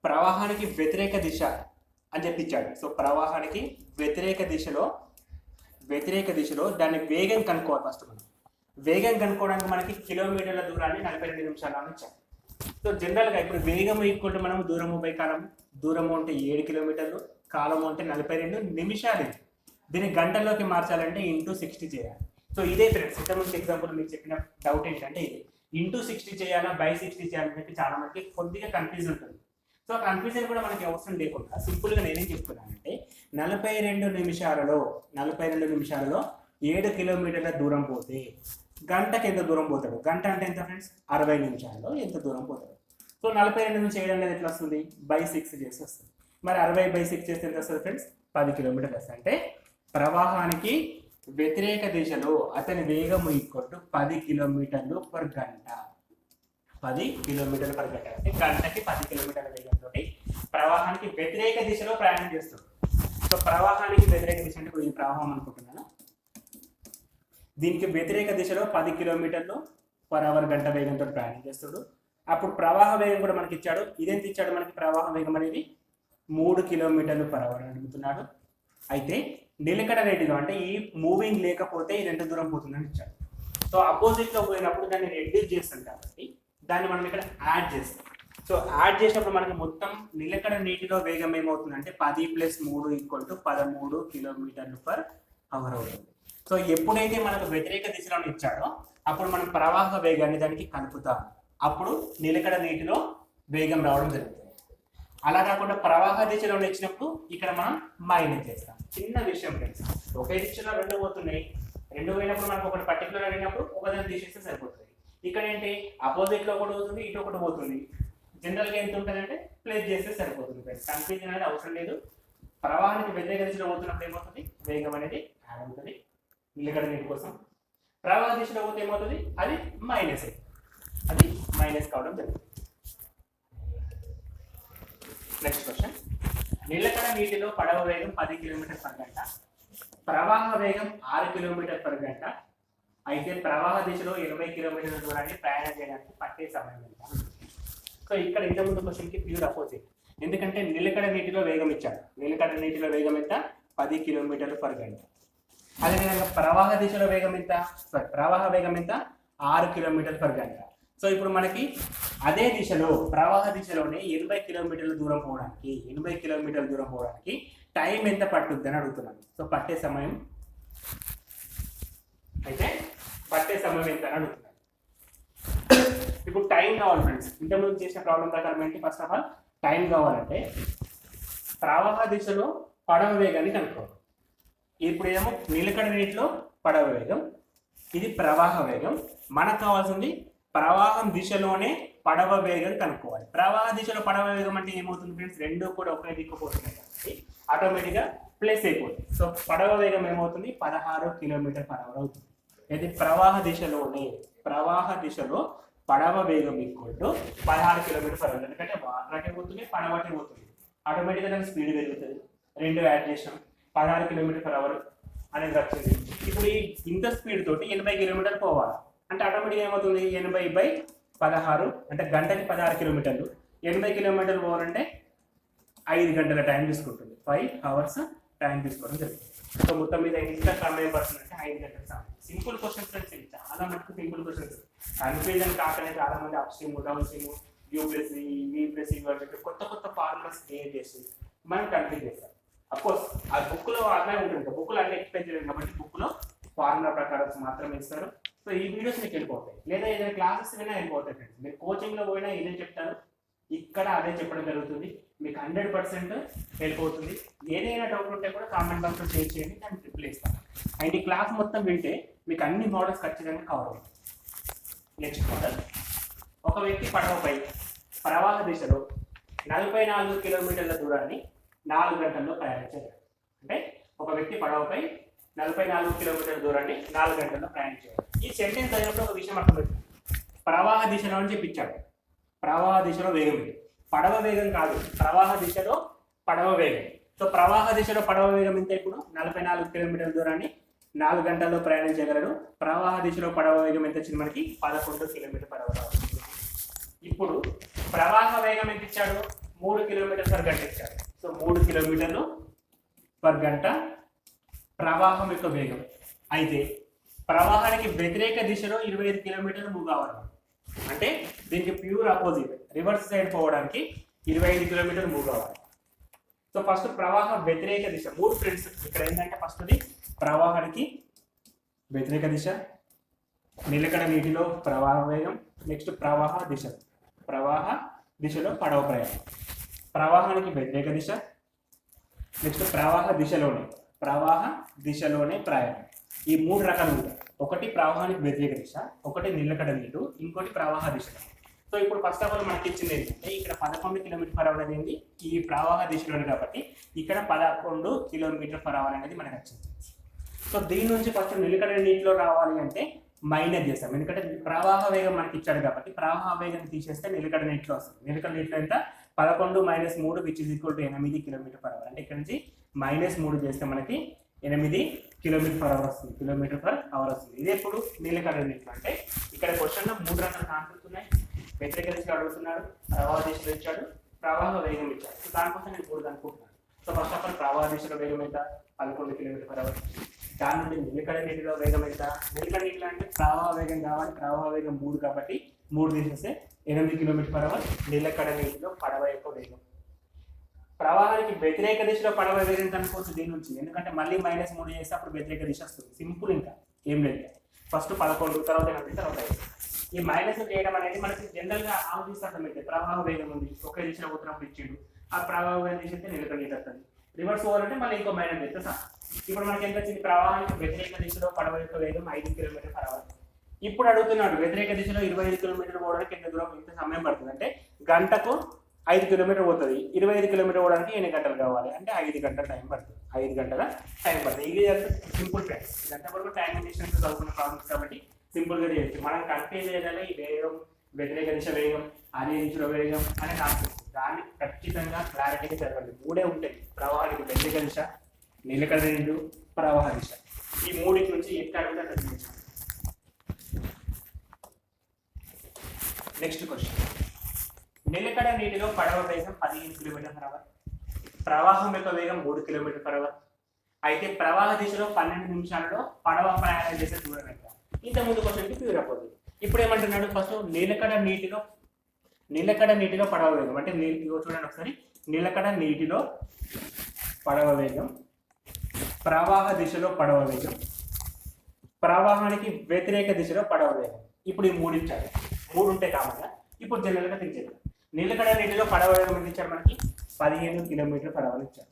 ప్రవాహానికి వ్యతిరేక దిశ అని చెప్పించాడు. సో ప్రవాహానికి వ్యతిరేక దిశలో దాని వేగం కనుక్కోవాలి. ఫస్ట్ మనం వేగం కనుక్కోవడానికి మనకి కిలోమీటర్ల దూరాన్ని 42 నిమిషాలు ఇచ్చాం. సో జనరల్గా ఇప్పుడు వేగం ఈక్వల్ టు మనం దూరము బై కాలము, దూరము అంటే 7 కిలోమీటర్లు, కాలము అంటే 42 నిమిషాలు. దీన్ని గంటల్లోకి మార్చాలంటే ఇంటూ 60 చేయాలి. సో ఇదే ఫ్రెండ్స్, ఇంతకుముందు ఎగ్జాంపుల్ మీకు చెప్పిన డౌట్ ఏంటంటే ఇది ఇంటూ 60 చేయాలా బై 60 చేయాలని చెప్పి చాలా మందికి కొద్దిగా కన్ఫ్యూజ్ ఉంటుంది. సో కన్ఫ్యూజన్ కూడా మనకి అవసరం లేకుండా సింపుల్గా నేనేం చెప్తున్నానంటే 42 నిమిషాలలో 7 కిలోమీటర్ల దూరం పోతే గంటకి ఎంత దూరం పోతాడు? గంట అంటే ఎంత ఫ్రెండ్స్? 60 నిమిషాల్లో ఎంత దూరం పోతాడు? సో 42 నుంచి 7 అనేది ఎట్లా వస్తుంది? బై 6 చేసి వస్తుంది. మరి 60/6 చేస్తే ఎంత వస్తుంది ఫ్రెండ్స్? 10 కిలోమీటర్లు వస్తుంది. అంటే ప్రవాహానికి వ్యతిరేక దిశలో అతని వేగం ఈక్వల్ టు 10 కిలోమీటర్లు పర్ గంట. 10 కిలోమీటర్ల పర్ గంట అంటే గంటకి 10 కిలోమీటర్ల వేగంతో ప్రవాహానికి వ్యతిరేక దిశలో ప్రయాణం చేస్తాడు. సో ప్రవాహానికి వ్యతిరేక దిశ అంటే ఈ ప్రవాహం అనుకుంటున్నాను. దీనికి వ్యతిరేక దిశలో 10 కిలోమీటర్లు పర్ అవర్ గంట వేగంతో ప్రయాణం చేస్తాడు. అప్పుడు ప్రవాహ వేగం కూడా మనకి ఇచ్చాడు. ఇదేంటి ఇచ్చాడు మనకి? ప్రవాహ వేగం అనేది 3 కిలోమీటర్లు పర్ అవర్ అడుగుతున్నాడు. అయితే నిలకడ రేటులో అంటే ఈ మూవింగ్ లేకపోతే ఇది ఎంత దూరం పోతుందని ఇచ్చాడు. సో అపోజిట్ లో పోయినప్పుడు దాన్ని రెడ్యూస్ చేస్తాం కాబట్టి దాన్ని మనం ఇక్కడ యాడ్ చేస్తాం. సో యాడ్ చేసినప్పుడు మనకి మొత్తం నిలకడ నీటిలో వేగం ఏమవుతుందంటే 10 + 3 = 13 కిలోమీటర్లు పర్ అవర్ అవుతుంది. సో ఎప్పుడైతే మనకు వ్యతిరేక దిశలో ఇచ్చాడో అప్పుడు మనం ప్రవాహ వేగాన్ని దానికి కలుపుతాం. అప్పుడు నిలకడ నీటిలో వేగం రావడం జరుగుతుంది. అలా కాకుండా ప్రవాహ దిశలో ఇచ్చినప్పుడు ఇక్కడ మనం మైనస్ చేస్తాం. చిన్న విషయం ఫ్రెండ్స్, ఒకే దిశలో 2 పోతున్నాయి. 2 పోయినప్పుడు మనకు ఒకటి పర్టికులర్ అయినప్పుడు ఒకదాన్ని తీసేస్తే సరిపోతుంది. ఇక్కడ ఏంటి? అపోజిట్ లో ఒకటి పోతుంది, ఇటు ఒకటి పోతుంది. జనరల్ గా ఎంత ఉంటుంది అంటే ప్లేస్ చేస్తే సరిపోతుంది ఫ్రెండ్స్. కన్ఫ్యూజన్ అనేది అవసరం లేదు. ప్రవాహానికి వ్యతిరేక దిశలో పోతున్నప్పుడు ఏమవుతుంది? వేగం అనేది యాడ్ అవుతుంది నిలకడ నీటి కోసం. ప్రవాహ దిశలో పోతే ఏమవుతుంది? అది మైనస్ కావడం జరుగుతుంది. Next question. నిలకడ నీటిలో పడవ వేగం 10 కిలోమీటర్ పర్ గంట, ప్రవాహ వేగం 6 కిలోమీటర్ పర్ గంట అయితే ప్రవాహ దిశలో 20 కిలోమీటర్ల దూరాన్ని ప్రయాణం చేయడానికి పట్టే సమయం ఎంత? సో ఇక్కడ ఇంతకుముందు క్వశ్చన్కి ప్యూర్ అపోజిట్. ఎందుకంటే నిలకడ నీటిలో వేగం ఇచ్చాడు. నిలకడ నీటిలో వేగం ఎంత? 10 కిలోమీటర్లు పర్ గంట. అదేవిధంగా ప్రవాహ దిశలో వేగం ఎంత? ప్రవాహ వేగం ఎంత? 6 కిలోమీటర్లు పర్ గంట. సో ఇప్పుడు మనకి అదే దిశలో ప్రవాహ దిశలోనే 80 కిలోమీటర్ల దూరం పోవడానికి టైం ఎంత పట్టుద్ది అని అడుగుతున్నాను. సో పట్టే సమయం ఎంత అని అడుగుతున్నాను. ఇప్పుడు టైం కావాలి ఫ్రెండ్స్. ఇంతకుముందు చేసిన ప్రాబ్లం ప్రకారం ఏంటి? ఫస్ట్ ఆఫ్ ఆల్ టైం కావాలంటే ప్రవాహ దిశలో పడవ వేగాన్ని కనుక్కోవాలి. ఇప్పుడు ఏమో నిలకడ నీటిలో పడవ వేగం, ఇది ప్రవాహ వేగం. మనకు కావాల్సింది ప్రవాహం దిశలోనే పడవ వేగం కనుక్కోవాలి. ప్రవాహ దిశలో పడవ వేగం అంటే ఏమవుతుంది ఫ్రెండ్స్? 2 కూడా ఒకే దిక్కు పోతున్నాయి కాబట్టి ఆటోమేటిక్గా ప్లస్ అయిపోతుంది. సో పడవ వేగం ఏమవుతుంది? 16 కిలోమీటర్ పర్ అవర్ అవుతుంది. అయితే ప్రవాహ దిశలో పడవ వేగం = 16 కిలోమీటర్ పర్ అవర్. ఎందుకంటే వాటర్ అటే పోతుంది, పడవ అటే పోతుంది. ఆటోమేటిక్గా దానికి స్పీడ్ పెరుగుతుంది. 2 యాడ్ చేసాం, 16 కిలోమీటర్ పర్ అవర్. అనేది వచ్చింది. ఇప్పుడు ఈ ఇంత స్పీడ్ తోటి 80 కిలోమీటర్లు పోవాలి అంటే ఆటోమేటిక్గా ఏమవుతుంది 80/16 అంటే గంటకి 16 కిలోమీటర్లు. 80 కిలోమీటర్లు పోవాలంటే 5 గంటల టైం తీసుకుంటుంది. 5 అవర్స్ టైం తీసుకోవడం జరుగుతుంది. సో మొత్తం మీద ఎంత సమయం పడుతుంది అంటే 5 గంటల సమయం. సింపుల్ క్వశ్చన్స్ ఫ్రెండ్స్, ఇవి చాలా మటుకు సింపుల్ క్వశ్చన్స్. కన్ఫ్యూజన్ కాకనే చాలా మంది up stream down stream U+V కొత్త కొత్త ఫార్ములాస్ క్రియేట్ చేసి మనం కన్ఫ్యూజ్ చేస్తాం. అఫ్కోర్స్ ఆ బుక్ లో అర్థమే ఉంటుంది, బుక్ లో అన్ని ఎక్స్ప్లెయిన్ చేయలేదు కాబట్టి బుక్ లో ఫార్ములా ప్రకారం మాత్రమే ఇస్తారు. సో ఈ వీడియోస్ మీకు వెళ్ళిపోతాయి, లేదా ఏదైనా క్లాసెస్ వినా వెళ్ళిపోతాయి ఫ్రెండ్స్. మీరు కోచింగ్ లో పోయినా ఇదే చెప్తారు, ఇక్కడ అదే చెప్పడం జరుగుతుంది. మీకు 100% వెళ్ళిపోతుంది. ఏదైనా డౌట్ ఉంటే కూడా కామెంట్ బాక్స్ లో షేర్ చేయండి, దాన్ని రిప్లై ఇస్తాను. అండ్ ఈ క్లాస్ మొత్తం వింటే మీకు అన్ని మోడల్స్ ఖచ్చితంగా కవర్ అవుతాయి. నెక్స్ట్ మోడల్, ఒక వ్యక్తి పడవపై ప్రవాహ దిశలో 44 కిలోమీటర్ల దూరాన్ని 4 గంటల్లో ప్రయాణించారు. అంటే ఒక వ్యక్తి పడవపై 44 కిలోమీటర్ల దూరాన్ని 4 గంటల్లో ప్రయాణించారు. ఈ సెంటెన్స్ అయినప్పుడు ఒక విషయం అర్థమవుతుంది. ప్రవాహ దిశలో అని చెప్పించాడు. ప్రవాహ దిశలో వేగం ఇది, పడవ వేగం కాదు, ప్రవాహ దిశలో పడవ వేగం. సో ప్రవాహ దిశలో పడవ వేగం ఎంత? ఇప్పుడు 44 కిలోమీటర్ల దూరాన్ని 4 గంటల్లో ప్రయాణించగలడు. ప్రవాహ దిశలో పడవ వేగం ఎంత వచ్చింది మనకి? 11 కిలోమీటర్/h. ఇప్పుడు ప్రవాహ వేగం ఎంత ఇచ్చాడు? 3 కిలోమీటర్/గంట ఇచ్చాడు. సో 3 కిలోమీటర్లు/గంట ప్రవాహం యొక్క వేగం. అయితే ప్రవాహానికి వ్యతిరేక దిశలో 25 కిలోమీటర్లు మూవ్ కావాలి. అంటే దీనికి ప్యూర్ ఆపోజిట్, రివర్స్ సైడ్ పోవడానికి 25 కిలోమీటర్లు మూవ్ కావాలి. సో ఫస్ట్ ప్రవాహ వ్యతిరేక దిశ 3 ఫ్రెండ్స్. ఇక్కడ ఏంటంటే ఫస్ట్ది ప్రవాహానికి వ్యతిరేక దిశ, నిలకడ నీటిలో ప్రవాహ వేగం, నెక్స్ట్ ప్రవాహ దిశ, ప్రవాహ దిశలో పడవ ప్రయాణం, ప్రవాహానికి వ్యతిరేక దిశ, నెక్స్ట్ ప్రవాహ దిశలోనే ప్రయాణం. ఈ 3 రకాలు ఉంటాయి. ఒకటి ప్రవాహానికి వ్యతిరేక దిశ, ఒకటి నిలకడ నీరు, ఇంకోటి ప్రవాహ దిశ. సో ఇప్పుడు ఫస్ట్ ఆఫ్ ఆల్ మనకి ఇచ్చింది ఏంటంటే ఇక్కడ 11 కిలోమీటర్/h అనేది ఈ ప్రవాహ దిశలోనే కాబట్టి ఇక్కడ 11 కిలోమీటర్/h అనేది మనకు వచ్చింది. సో దీని నుంచి ఫస్ట్ నిలకడ నీటిలో రావాలి అంటే మైనస్ చేస్తాం, ఎందుకంటే ప్రవాహ వేగం మనకి ఇచ్చాడు కాబట్టి ప్రవాహ వేగం తీసేస్తే నిలకడ నీటిలో వస్తుంది. నిలకడ నీటిలో ఎంత? 11 - 3 విచ్ ఇస్ ఈక్వల్ టు 8 కిలోమీటర్/h. అంటే ఇక్కడ నుంచి -3 చేస్తే మనకి 8 కిలోమీటర్/h వస్తుంది, వస్తుంది. ఇది ఎప్పుడు నిలకడ నీటిలో. అంటే ఇక్కడ క్వశ్చన్లో 3 రకాల కాన్సెప్ట్స్ ఉన్నాయి. వ్యతిరేక దిశలో అడుగుతున్నాడు, ప్రవాహ దిశలో ఇచ్చాడు, ప్రవాహ వేగం ఇచ్చాడు. సో దానికోసం నేను 3 అనుకుంటున్నాను. సో ఫస్ట్ ఆఫ్ ఆల్ ప్రవాహ దిశలో వేగం ఎంత? 11 కిలోమీటర్/h. దాని నుండి నిలకడ నీటిలో వేగం ఎంత? నిలకడ నీటిలో అంటే ప్రవాహ వేగం కావాలి, ప్రవాహ వేగం 3 కాబట్టి 3 తీసేస్తే 8 కిలోమీటర్/h నిలకడ నీటిలో పడవ యొక్క వేగం. ప్రవాహానికి వ్యతిరేక దిశలో పడవ వేగం కనుకోవచ్చు దీని నుంచి, ఎందుకంటే మళ్ళీ -3 చేస్తే అప్పుడు వ్యతిరేక దిశ వస్తుంది. సింపుల్, ఇంకా ఏం లేదు. ఫస్ట్ 11, తర్వాత 8, తర్వాత 5. ఈ మైనస్ చేయడం అనేది మనకి జనరల్ గా ఆలోచిస్తే ప్రవాహ వేగం ఉంది, ఒకే దిశలో పోతున్నప్పుడు ఇచ్చిండు, ఆ ప్రవాహ వేగం చేస్తే నిలకడ నీటి వస్తుంది. రివర్స్ పోవాలంటే మళ్ళీ ఇంకో మైనస్ చేస్తే సార్. ఇప్పుడు మనకి ఎంత వచ్చింది? ప్రవాహానికి వ్యతిరేక దిశలో పడవ యొక్క వేగం 5 కిలోమీటర్/h. ఇప్పుడు అడుగుతున్నాడు వ్యతిరేక దిశలో 25 కిలోమీటర్లు పోవడానికి ఎంత దూరం, ఎంత సమయం పడుతుంది అంటే గంటకు 5 కిలోమీటర్ పోతుంది. 25 కిలోమీటర్ పోవడానికి ఎన్ని గంటలు కావాలి అంటే 5 గంటల టైం పడుతుంది. 5 గంటల టైం పడుతుంది. ఇది సింపుల్ ఫ్రెండ్స్. ఇదంతా కూడా టైం డిస్టెన్స్ చదువుకున్న ప్రాబ్లమ్స్ కాబట్టి సింపుల్ గా చేయొచ్చు. మనం కన్ఫ్యూజ్ చేయాలి ఈ వేగం, వ్యతిరేక దిశ వేగం, అదే దిశలో వేగం అనే కాన్సెప్ట్. దాన్ని ఖచ్చితంగా క్లారిటీగా చదవండి. 3 ఉంటాయి: ప్రవాహానికి వ్యతిరేక దిశ, నిలకడ నీరు, ప్రవాహ దిశ. ఈ 3 నుంచి ఎక్కడ అడుగుతా. నెక్స్ట్ క్వశ్చన్, నిలకడ నీటిలో పడవ వేగం 15 కిలోమీటర్/h, ప్రవాహం యొక్క వేగం 3 కిలోమీటర్/h. అయితే ప్రవాహ దిశలో 12 నిమిషాలలో పడవ ప్రయాణం చేసే దూరం ఎంత? ఇంతకుముందు క్వశ్చన్కి ప్యూర్ అపోజిట్. ఇప్పుడు ఏమంటున్నాడు? ఫస్ట్ నిలకడ నీటిలో పడవ వేగం అంటే చూడండి ఒకసారి. నిలకడ నీటిలో పడవ వేగం, ప్రవాహ దిశలో పడవ వేగం, ప్రవాహానికి వ్యతిరేక దిశలో పడవ వేగం. ఇప్పుడు ఈ 3 ఇచ్చారు. 3 ఉంటే కామన్గా ఇప్పుడు జనరల్గా థింక్ చేద్దాం. నిలకడ నీటిలో పడవ వేగం ఎంత ఇచ్చారు మనకి? 15 కిలోమీటర్/h ఇచ్చారు.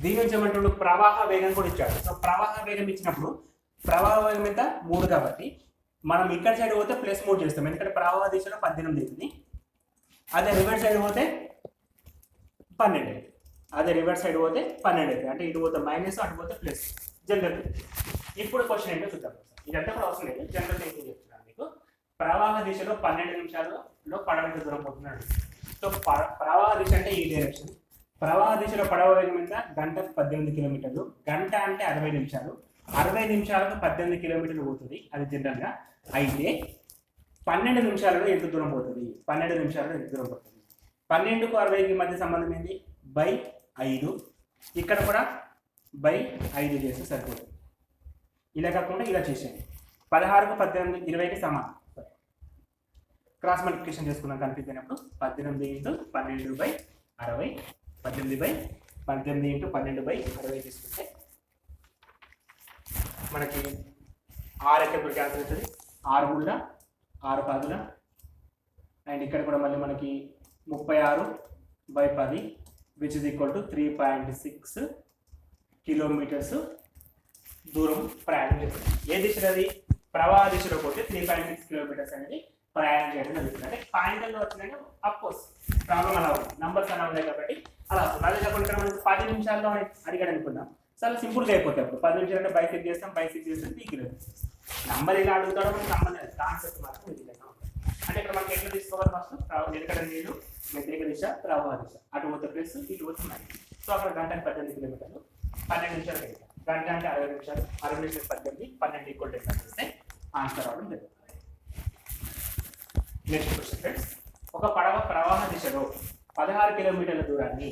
దీని నుంచి ఏమంటాడు? ప్రవాహ వేగం కూడా ఇచ్చాడు. సో ప్రవాహ వేగం ఇచ్చినప్పుడు ప్రవాహ వేగం ఎంత? 3 కాబట్టి మనం ఇక్కడ సైడ్ పోతే +3 చేస్తాం, ఎందుకంటే ప్రవాహ దిశలో 18 అవుతుంది. అదే రివర్స్ సైడ్ పోతే 12 అవుతుంది. అంటే ఇటు పోతే మైనస్, అటు పోతే ప్లస్. జనరల్. ఇప్పుడు క్వశ్చన్ ఏంటో చూద్దాం. ఇదంతా కూడా అవసరం లేదు, జనరల్ థింకింగ్ చెప్తున్నాను మీకు. ప్రవాహ దిశలో 12 నిమిషాలలో పడవ దూరం పోతున్నాడు. సో ప్రవాహ దిశ అంటే ఈ డైరెక్షన్, ప్రవాహ దిశలో పడవ వేగం ఎంత? గంటకు 18 కిలోమీటర్లు. గంట అంటే 60 నిమిషాలు. 60 నిమిషాలకు 18 కిలోమీటర్లు పోతుంది అది జనరల్గా. అయితే 12 నిమిషాలలో ఎంత దూరం పోతుంది? 12 నిమిషాలలో ఎంత దూరం పోతుంది? 12కు 60కి మధ్య సంబంధం ఏంటి? బై 5. ఇక్కడ కూడా బై 5 చేస్తే సరిపోతుంది. ఇలా కాకుండా ఇలా చేసేయండి. 16కు 18 20కి సమానం. క్రాస్ మల్టిప్లికేషన్ చేసుకున్నాం కన్ఫ్యూజ్ అయినప్పుడు. 18 × 12/60, 18 × 12/60 తీసుకుంటే మనకి 6 ఎక్కడ క్యాన్సిల్ అవుతుంది. 6 గుళ్ళ 6 10. అండ్ ఇక్కడ కూడా మళ్ళీ మనకి 36/10 which is equal to 3.6 kilometres దూరం ప్రయాణం చేస్తుంది. ఏ దిశలో? అది ప్రవాహ దిశలో పోతే 3.6 కిలోమీటర్స్ అనేది ప్రయాణం చేయడం జరుగుతుంది. అంటే పాయింట్లలో వచ్చినట్టు అఫ్కోర్స్ ప్రాబ్లం అలా ఉంది, నంబర్స్ అలా ఉన్నాయి కాబట్టి అలా వస్తుంది. అదే కాకుండా ఇక్కడ మనకి 10 నిమిషాల్లో అడిగాడు అనుకుందాం, చాలా సింపుల్గా అయిపోతాయి. అప్పుడు 10 నిమిషాలు అంటే బై 6 చేస్తాం, బై 6 చేస్తే 3 కిలోమీటర్స్. నంబర్ ఇలా అడుగుతాడో మనకి సంబంధం లేదు, కాన్సెప్ట్ మాత్రం ఇది విధంగా ఉంటుంది. అంటే ఇక్కడ మనకి ఎట్లా తీసుకోవాలి? ఫస్ట్ నిలకడ నీళ్ళు, వ్యతిరేక దిశ, ప్రవాహ దిశ, అటు పోతే ప్లస్ ఇటు పోతే మైనస్. సో అక్కడ గంటకి 18 కిలోమీటర్లు, 12 నిమిషాలు వెళ్తాం. గంట అంటే 60 నిమిషాలు, 60 నిమిషాలు 18, 12 ఈక్వల్ టు 10 చేస్తే ఆన్సర్ అవడం జరుగుతుంది. నెక్స్ట్ క్వశ్చన్ ఫ్రెండ్స్, ఒక పడవ ప్రవాహ దిశలో 16 కిలోమీటర్ల దూరాన్ని,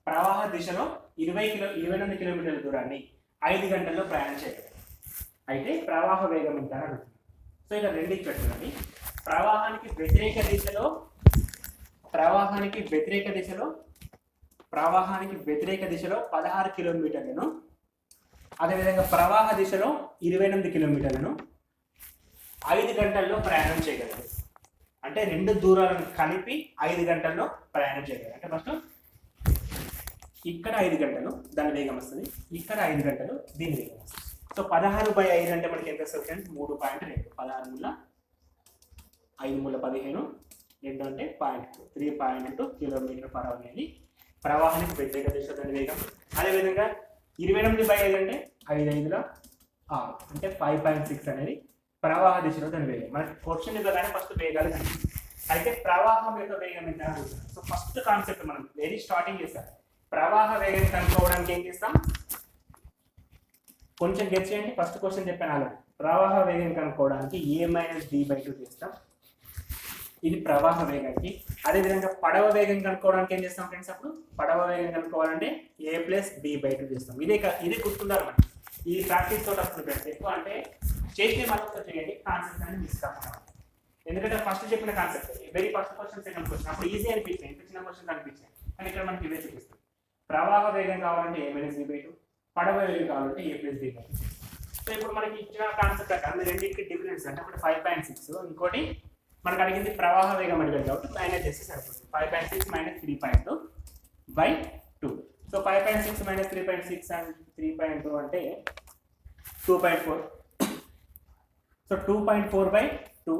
ప్రవాహ దిశలో 28 కిలోమీటర్ల దూరాన్ని 5 గంటల్లో ప్రయాణం చేయగలదు. అయితే ప్రవాహ వేగం ఎంత అని అడుగుతుంది. సో ఇక్కడ రెండు ఇచ్చేటండి. ప్రవాహానికి వ్యతిరేక దిశలో 16 కిలోమీటర్లను, అదేవిధంగా ప్రవాహ దిశలో 28 కిలోమీటర్లను 5 గంటల్లో ప్రయాణం చేయగలరు. అంటే రెండు దూరాలను కలిపి 5 గంటల్లో ప్రయాణం చేయగలరు. అంటే ఫస్ట్ ఇక్కడ 5 గంటలు దాని వేగం వస్తుంది, ఇక్కడ 5 గంటలు దీని వేగం వస్తుంది. సో 16/5 అంటే మనకి ఎంత వస్తుంది? 3.2. 16 మూల 5 మూల 15, 2 అంటే 3.2 కిలోమీటర్/h అనేది ప్రవాహానికి వ్యతిరేక దిశ దాని వేగం. అదేవిధంగా 28/5 అంటే 5 5 6 అంటే 5.6 అనేది ప్రవాహ దిశలో దాని వేగం. మనకి క్వశ్చన్ ఇవ్వగానే ఫస్ట్ వేగాలు కనిపిస్తుంది. అయితే ప్రవాహం యొక్క వేగం ఎంత అడుగుతుంది. సో ఫస్ట్ కాన్సెప్ట్ మనం వెరీ స్టార్టింగ్ చేస్తాం. ప్రవాహ వేగం కనుక్కోవడానికి ఏం చేస్తాం? కొంచెం గెస్ చేయండి. ఫస్ట్ క్వశ్చన్ చెప్పాను అలా, ప్రవాహ వేగం కనుక్కోవడానికి a-b/2 చేస్తాం. ఇది ప్రవాహ వేగానికి. అదేవిధంగా పడవ వేగం కనుక్కోవడానికి ఏం చేస్తాం ఫ్రెండ్స్? అప్పుడు పడవ వేగం కనుక్కోవాలంటే a+b/2 చేస్తాం. ఇదే గుర్తుండాలి మనకి. ఈ ప్రాక్టీస్ తోటి వస్తుంది ఫ్రెండ్స్. ఎక్కువ అంటే చేసే మనతో చేయండి, కాన్సెప్ట్ అనేది మిస్ కాకుండా. ఎందుకంటే ఫస్ట్ చెప్పిన concept very first question, second question అప్పుడు ఈజీ అనిపించాయి, చిన్న క్వశ్చన్ అనిపించాయి. కానీ ఇక్కడ మనకి ఇవే చూపిస్తాం. ప్రవాహ వేగం కావాలంటే a-b/2, పడవ వేగం కావాలంటే a+b/2. సో ఇప్పుడు మనకి ఇచ్చిన కాన్సెప్ట్ ప్రకారం రెండింటికి డిఫరెన్స్ అంటే ఒకటి 5.6, ఇంకోటి మనకు అడిగింది ప్రవాహ వేగం అడిగారు కాబట్టి మైనస్ చేస్తే సరిపోతుంది. 5.6 - 3.2/2. సో 5.6 - 3.6 అండ్ 3.2 అంటే 2.4. So 2.4/2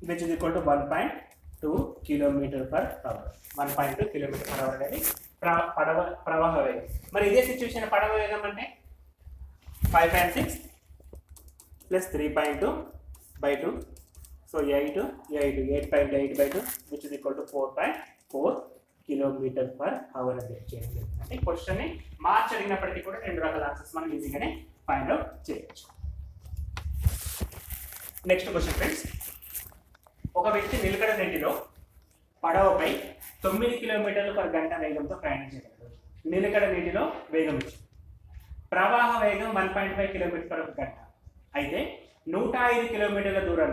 which is equal to 1.2 km/h. 1.2 km/h అనేది ప్రవాహ వేగం. మరి ఇదే సిచ్యువేషన్ పడవ వేగం అంటే 5.6 + 3.2/2. So 8.8/2 which is equal to 4.4 km/h అనేది చేయండి. అంటే క్వశ్చన్ని మార్చి అడిగినప్పటికీ కూడా రెండు రకాల ఆన్సర్స్ మనం ఈజీగానే ఫైండ్ అవుట్ చేయొచ్చు. నెక్స్ట్ క్వశ్చన్ ఫ్రెండ్స్, ఒక వ్యక్తి నిలకడ నీటిలో పడవపై 9 km/గంట వేగంతో ప్రయాణం చేయగలరు. నిలకడ నీటిలో వేగం ఇచ్చి ప్రవాహ వేగం 1.5 km/గంట. అయితే 105 కిలోమీటర్ల దూరం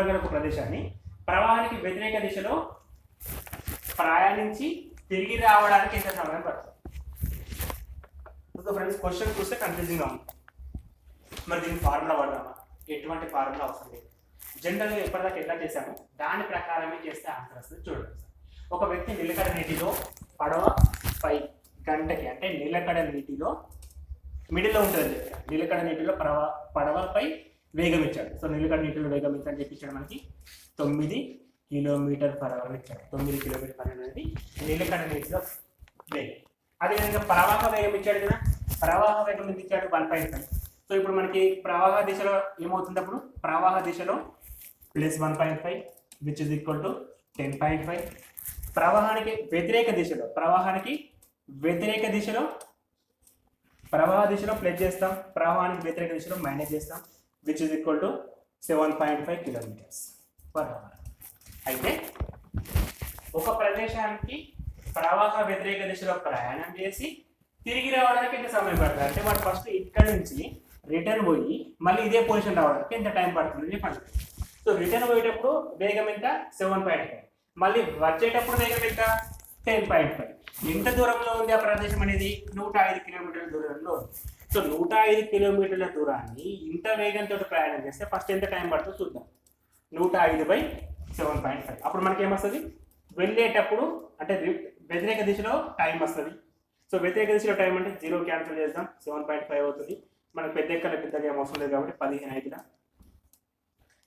గల ఒక ప్రదేశాన్ని ప్రవాహానికి వ్యతిరేక దిశలో ప్రయాణించి తిరిగి రావడానికి ఎంత సమయం పడుతుంది? ఫ్రెండ్స్ క్వశ్చన్ చూస్తే కన్ఫ్యూజింగ్గా ఉంది. మరి దీనికి ఫార్ములా వాడదామా? ఎటువంటి ఫార్ములా అవసరం లేదు. జనరల్గా ఎప్పటిదాకా ఎట్లా చేశామో దాని ప్రకారమే చేస్తే ఆన్సర్ వస్తుంది. చూడండి, ఒక వ్యక్తి నిలకడ నీటిలో పడవపై గంటకి, అంటే నిలకడ నీటిలో మిడిల్లో ఉంటుంది, నిలకడ నీటిలో పడవపై వేగం ఇచ్చాడు. సో నిలకడ నీటిలో వేగం ఎంత అని చెప్పి ఇచ్చాడు మనకి 9 km/h ఇచ్చాడు. 9 km/h అనేది నిలకడ నీటిలో వేగం. అదేవిధంగా ప్రవాహ వేగం ఇచ్చాడు కదా, ప్రవాహ వేగం ఎంత ఇచ్చాడు? 1.5. సో ఇప్పుడు మనకి ప్రవాహ దిశలో ఏమవుతుంది? అప్పుడు ప్రవాహ దిశలో +1.5 which is equal to 10.5. ప్రవాహానికి వ్యతిరేక దిశలో, ప్రవాహానికి వ్యతిరేక దిశలో ప్రవాహ దిశలో ప్లస్ చేస్తాం, ప్రవాహానికి వ్యతిరేక దిశలో మైనస్ చేస్తాం, which is equal to 7.5 kilometers per hour. అయితే ఒక ప్రదేశానికి ప్రవాహ వ్యతిరేక దిశలో ప్రయాణం చేసి తిరిగి రావడానికి ఎంత సమయం పడుతుంది అంటే వాడు ఫస్ట్ ఇక్కడ నుంచి రిటర్న్ పోయి మళ్ళీ ఇదే పొజిషన్ రావడానికి ఎంత టైం పడుతుంది చెప్పండి. సో రిటర్న్ పోయేటప్పుడు వేగం ఎంత 7.5, మళ్ళీ వచ్చేటప్పుడు వేగం ఎంత 10.5. ఎంత దూరంలో ఉంది ఆ ప్రదేశం అనేది 105 కిలోమీటర్ల దూరంలో ఉంది. సో 105 కిలోమీటర్ల దూరాన్ని ఇంత వేగంతో ప్రయాణం చేస్తే ఫస్ట్ ఎంత టైం పడుతుందో చూద్దాం. 105/7.5. అప్పుడు మనకి ఏమొస్తుంది, వెళ్ళేటప్పుడు అంటే వ్యతిరేక దిశలో టైం వస్తుంది. సో వ్యతిరేక దిశలో టైం అంటే 0 క్యాన్సిల్ చేద్దాం, 7.5 అవుతుంది. మనకు పెద్దగా ఏం అవసరం లేదు కాబట్టి 15/5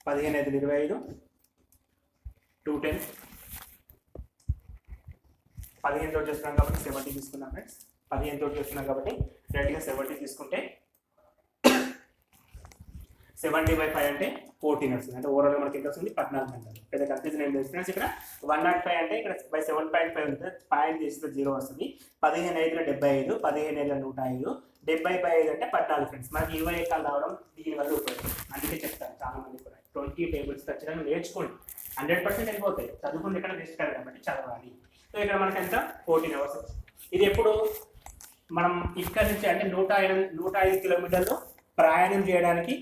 25 210 15 తోటి చేస్తున్నాం కాబట్టి 70 తీసుకున్నాం ఫ్రెండ్స్. 15 తోటి చేస్తున్నాం కాబట్టి డైరెక్ట్గా 70 తీసుకుంటే 70/5 అంటే 14 వస్తుంది. అంటే ఓవరాల్ మనకి ఎంత వస్తుంది 14 గంటలు. పెద్ద కన్ఫ్యూజన్ ఏం లేదు ఫ్రెండ్స్. ఇక్కడ 105 అంటే ఇక్కడ 7.5 ఉంటుంది, పాయింట్ చేస్తే 0 వస్తుంది. 15/5 75, 15 105, 70/5 అంటే 14 ఫ్రెండ్స్. మనకి 20 ఎకరాలు రావడం దీనివల్ల ఉపయోగం. అందుకే చెప్తాను చాలా మంది కూడా 20 టేబుల్స్ ఖచ్చితంగా నేర్చుకోండి, 100% వెళ్ళిపోతాయి. చదువుకుంటే ఇక్కడ వేస్ట్ కాదు కాబట్టి చదవాలి. సో ఇక్కడ మనకి ఎంత 14 అవర్స్. ఇది ఎప్పుడు మనం ఇక్కడ నుంచి అంటే 105 కిలోమీటర్లు ప్రయాణం చేయడానికి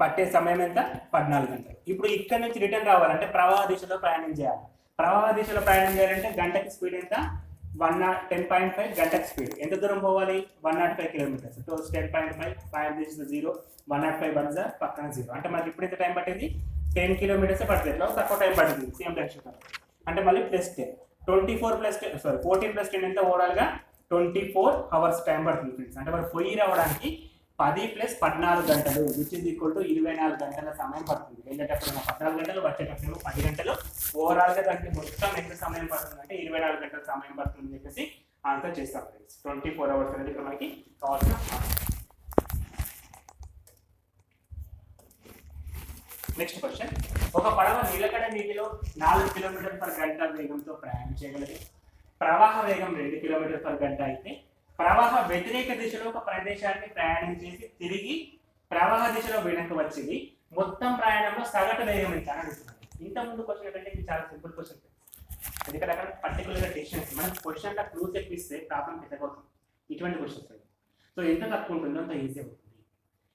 పట్టే సమయం ఎంత 14 గంటలు. ఇప్పుడు ఇక్కడ నుంచి రిటర్న్ రావాలంటే ప్రవాహ దిశలో ప్రయాణం చేయాలి. ప్రవాహ దిశలో ప్రయాణం చేయాలంటే గంటకి స్పీడ్ ఎంత 10.5 గంటకి స్పీడ్. ఎంత దూరం పోవాలి 105 కిలోమీటర్స్. 10.5 పాయింట్ దిస్ 0 105 1 పక్కన 0 అంటే మనకి ఇప్పుడు ఎంత టైం పట్టింది 10 కిలోమీటర్స్ పడుతుంది. ఎట్లా తక్కువ టైం పడుతుంది సేమ్ డైరెక్షన్ అంటే మళ్ళీ +10 14 + 10 ఎంత ఓవరాల్గా 24 అవర్స్ టైం పడుతుంది ఫ్రెండ్స్. అంటే మరి పొయ్యి రావడానికి 10 + 14 గంటలు విచ్ ఇస్ ఈక్వల్ టు 24 గంటల సమయం పడుతుంది. వెళ్ళేటప్పుడు 14 గంటలు, వచ్చేటప్పుడు 10 గంటలు. ఓవరాల్గా దానికి మొత్తం ఎంత సమయం పడుతుంది అంటే 24 గంటల సమయం పడుతుంది అని చెప్పేసి ఆన్సర్ చేస్తాం ఫ్రెండ్స్. 24 అవర్స్ అనేది ఇక్కడ మనకి కావాల్సిన. నెక్స్ట్ క్వశ్చన్, ఒక పడవ నిలకడ నీటిలో 4 km/గంట వేగంతో ప్రయాణం చేయగలదు. ప్రవాహ వేగం 2 km/గంట అయితే ప్రవాహ వ్యతిరేక దిశలో ఒక ప్రదేశాన్ని ప్రయాణం చేసి తిరిగి ప్రవాహ దిశలో వెనక్కి వచ్చింది. మొత్తం ప్రయాణంలో సగటు వేగం ఎంత అని అడుగుతున్నాను. ఇంత ముందు క్వశ్చన్ ఏంటంటే ఇది చాలా సింపుల్ క్వశ్చన్. ఎందుకంటే అక్కడ పర్టికులర్గా డిస్టెన్స్ మనకు క్వశ్చన్లో క్లూస్ ఎక్కిస్తే ప్రాబ్లం పెద్దగా అవుతుంది. ఇటువంటి క్వశ్చన్స్ సో ఎంత తక్కువ ఉంటుందో అంత ఈజీ అవుతుంది.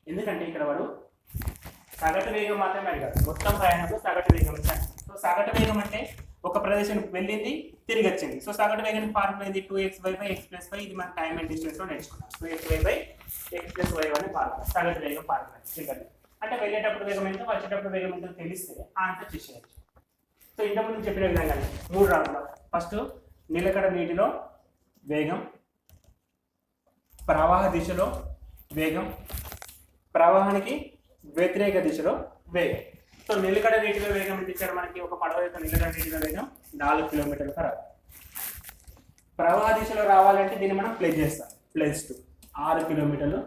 ఎందుకంటే ఇక్కడ వాడు సగటు వేగం మాత్రమే అడిగారు, మొత్తం ప్రయాణంలో సగటు వేగం ఎంత. సో సగటు వేగం అంటే ఒక ప్రదేశం వెళ్ళింది తిరిగి వచ్చింది. సో సగటు వేగానికి ఫార్ములా ఏంది 2x/x+y. ఇది మన టైం అండ్ డిస్టెన్స్ లో నేర్చుకున్నాం. 2x/x+y అనే ఫార్ములా సగటు వేగం ఫార్ములా. అంటే వెళ్ళేటప్పుడు వేగం ఎంత, వచ్చేటప్పుడు వేగం ఎంత తెలిస్తే ఆన్సర్ చేసేయచ్చు. సో ఇంతకుముందు చెప్పిన విధంగా 3 రావాలి. ఫస్ట్ నిలకడ నీటిలో వేగం, ప్రవాహ దిశలో వేగం, ప్రవాహానికి వ్యతిరేక దిశలో వేగం. సో నిలకడ నీటిలో వేగం ఎంత ఇచ్చారు మనకి, ఒక పడవ యొక్క నిలకడ నీటిలో వేగం 4 km/h. ప్రవాహ దిశలో రావాలంటే దీన్ని మనం ప్లస్ చేస్తాం, +2 6 km/h.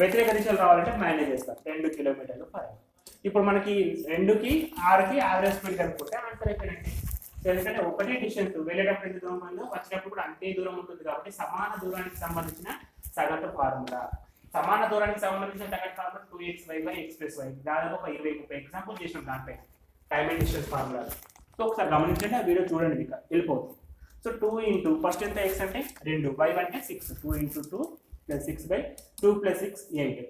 వ్యతిరేక దిశలో రావాలంటే మైనస్ చేస్తాం 2 km/h. ఇప్పుడు మనకి 2కి 6కి యావరేజ్ స్పీడ్ కనుక్కుంటే ఆన్సర్ అయిపోయినట్టే. ఎందుకంటే ఒకటే డిస్టెన్స్, వెళ్ళేటప్పుడు ఎంత దూరం ఉందో వచ్చేటప్పుడు కూడా అంతే దూరం ఉంటుంది కాబట్టి సమాన దూరానికి సంబంధించిన సగటు ఫార్ములా. సమాన దూరానికి సంబంధించిన సగటు ఫార్ములా 2x/x+y. దాదాపు ఒక 20-30 ఎగ్జాంపుల్ చేసినాం దానిపై time and distance formula. So ఒకసారి గమనించండి, ఆ వీడియో చూడండి మీకు వెళ్ళిపోతుంది. సో 2 ఇంటూ ఫస్ట్ ఎంత x అంటే 2, y అంటే 6, 2 ఇంటూ 2 + 6/2 + 6 8.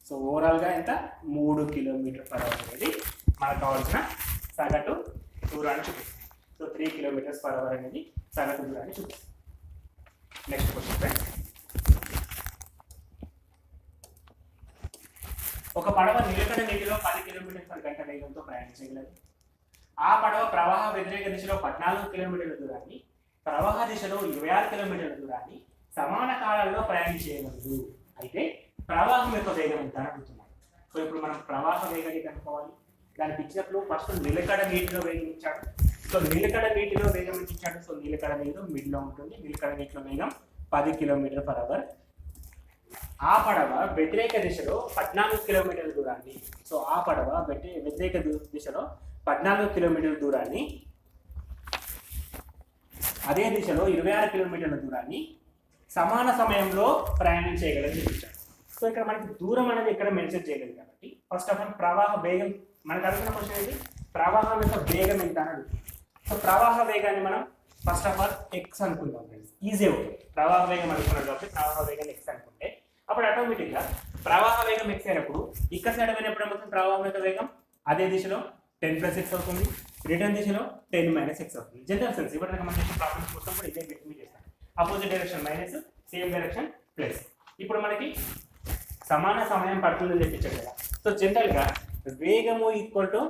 సో ఓవరాల్గా ఎంత 3 km/h అనేది మనకు కావాల్సిన సగటు దూరాన్ని చూపిస్తుంది. సో 3 km/h అనేది సగటు దూరాన్ని చూపిస్తుంది. నెక్స్ట్ క్వశ్చన్ ఫ్రెండ్స్, ఒక పడవ నిలకడ నీటిలో 10 km/గంట వేగంతో ప్రయాణించగలదు. ఆ పడవ ప్రవాహ వ్యతిరేక దిశలో 14 కిలోమీటర్ల దూరాన్ని, ప్రవాహ దిశలో 26 కిలోమీటర్ల దూరాన్ని సమాన కాలంలో ప్రయాణించగలదు. అయితే ప్రవాహం యొక్క వేగం ఎంత అడుగుతున్నాం. సో ఇప్పుడు మనం ప్రవాహ వేగాన్ని కనుక్కోవాలి. దానికి ఇచ్చినప్పుడు ఫస్ట్ నిలకడ నీటిలో వేగం ఇచ్చాడు. సో నిలకడ నీటిలో వేగం ఎంత ఇచ్చాడు. సో నిలకడ నీరు మిడ్లో ఉంటుంది. నిలకడ నీటిలో వేగం 10 km/h. ఆ పడవ వ్యతిరేక దిశలో 14 కిలోమీటర్ల దూరాన్ని, సో ఆ పడవ వ్యతిరేక దిశలో 14 కిలోమీటర్ల దూరాన్ని అదే దిశలో 26 కిలోమీటర్ల దూరాన్ని సమాన సమయంలో ప్రయాణం చేయగలని చూపించారు. సో ఇక్కడ మనకి దూరం అనేది ఇక్కడ మెన్షన్ చేయలేదు కాబట్టి ఫస్ట్ ఆఫ్ ఆల్ ప్రవాహ వేగం మనకు అడుగుతున్న క్వశ్చన్ ఏంటి, ప్రవాహం యొక్క వేగం ఎంత అని అడుగుతుంది. సో ప్రవాహ వేగాన్ని మనం ఫస్ట్ ఆఫ్ ఆల్ ఎక్స్ అనుకుందాం ఫ్రెండ్స్, ఈజీ అవుతుంది. ప్రవాహ వేగం అనుకున్నాడు కాబట్టి ప్రవాహ వేగం ఎక్స్ అనుకుంటే అప్పుడు ఆటోమేటిక్గా ప్రవాహ వేగం ఎక్స్ అయినప్పుడు ఇక్కడ సైడ్ పోయినప్పుడు ఏమవుతుంది, ప్రవాహం యొక్క వేగం అదే దిశలో 10 + x అవుతుంది, రిటర్న్ దిశలో 10 - x అవుతుంది. జనరల్ సెన్స్ ఇప్పటిదాకా మనం చేసిన ప్రాబ్లమ్స్ మొత్తం కూడా ఇదే మీ చేస్తాం. Opposite direction minus, same direction plus. ఇప్పుడు మనకి సమాన సమయం పడుతుందని చెప్పించారు కదా. సో జనరల్గా వేగము ఈక్వల్ టు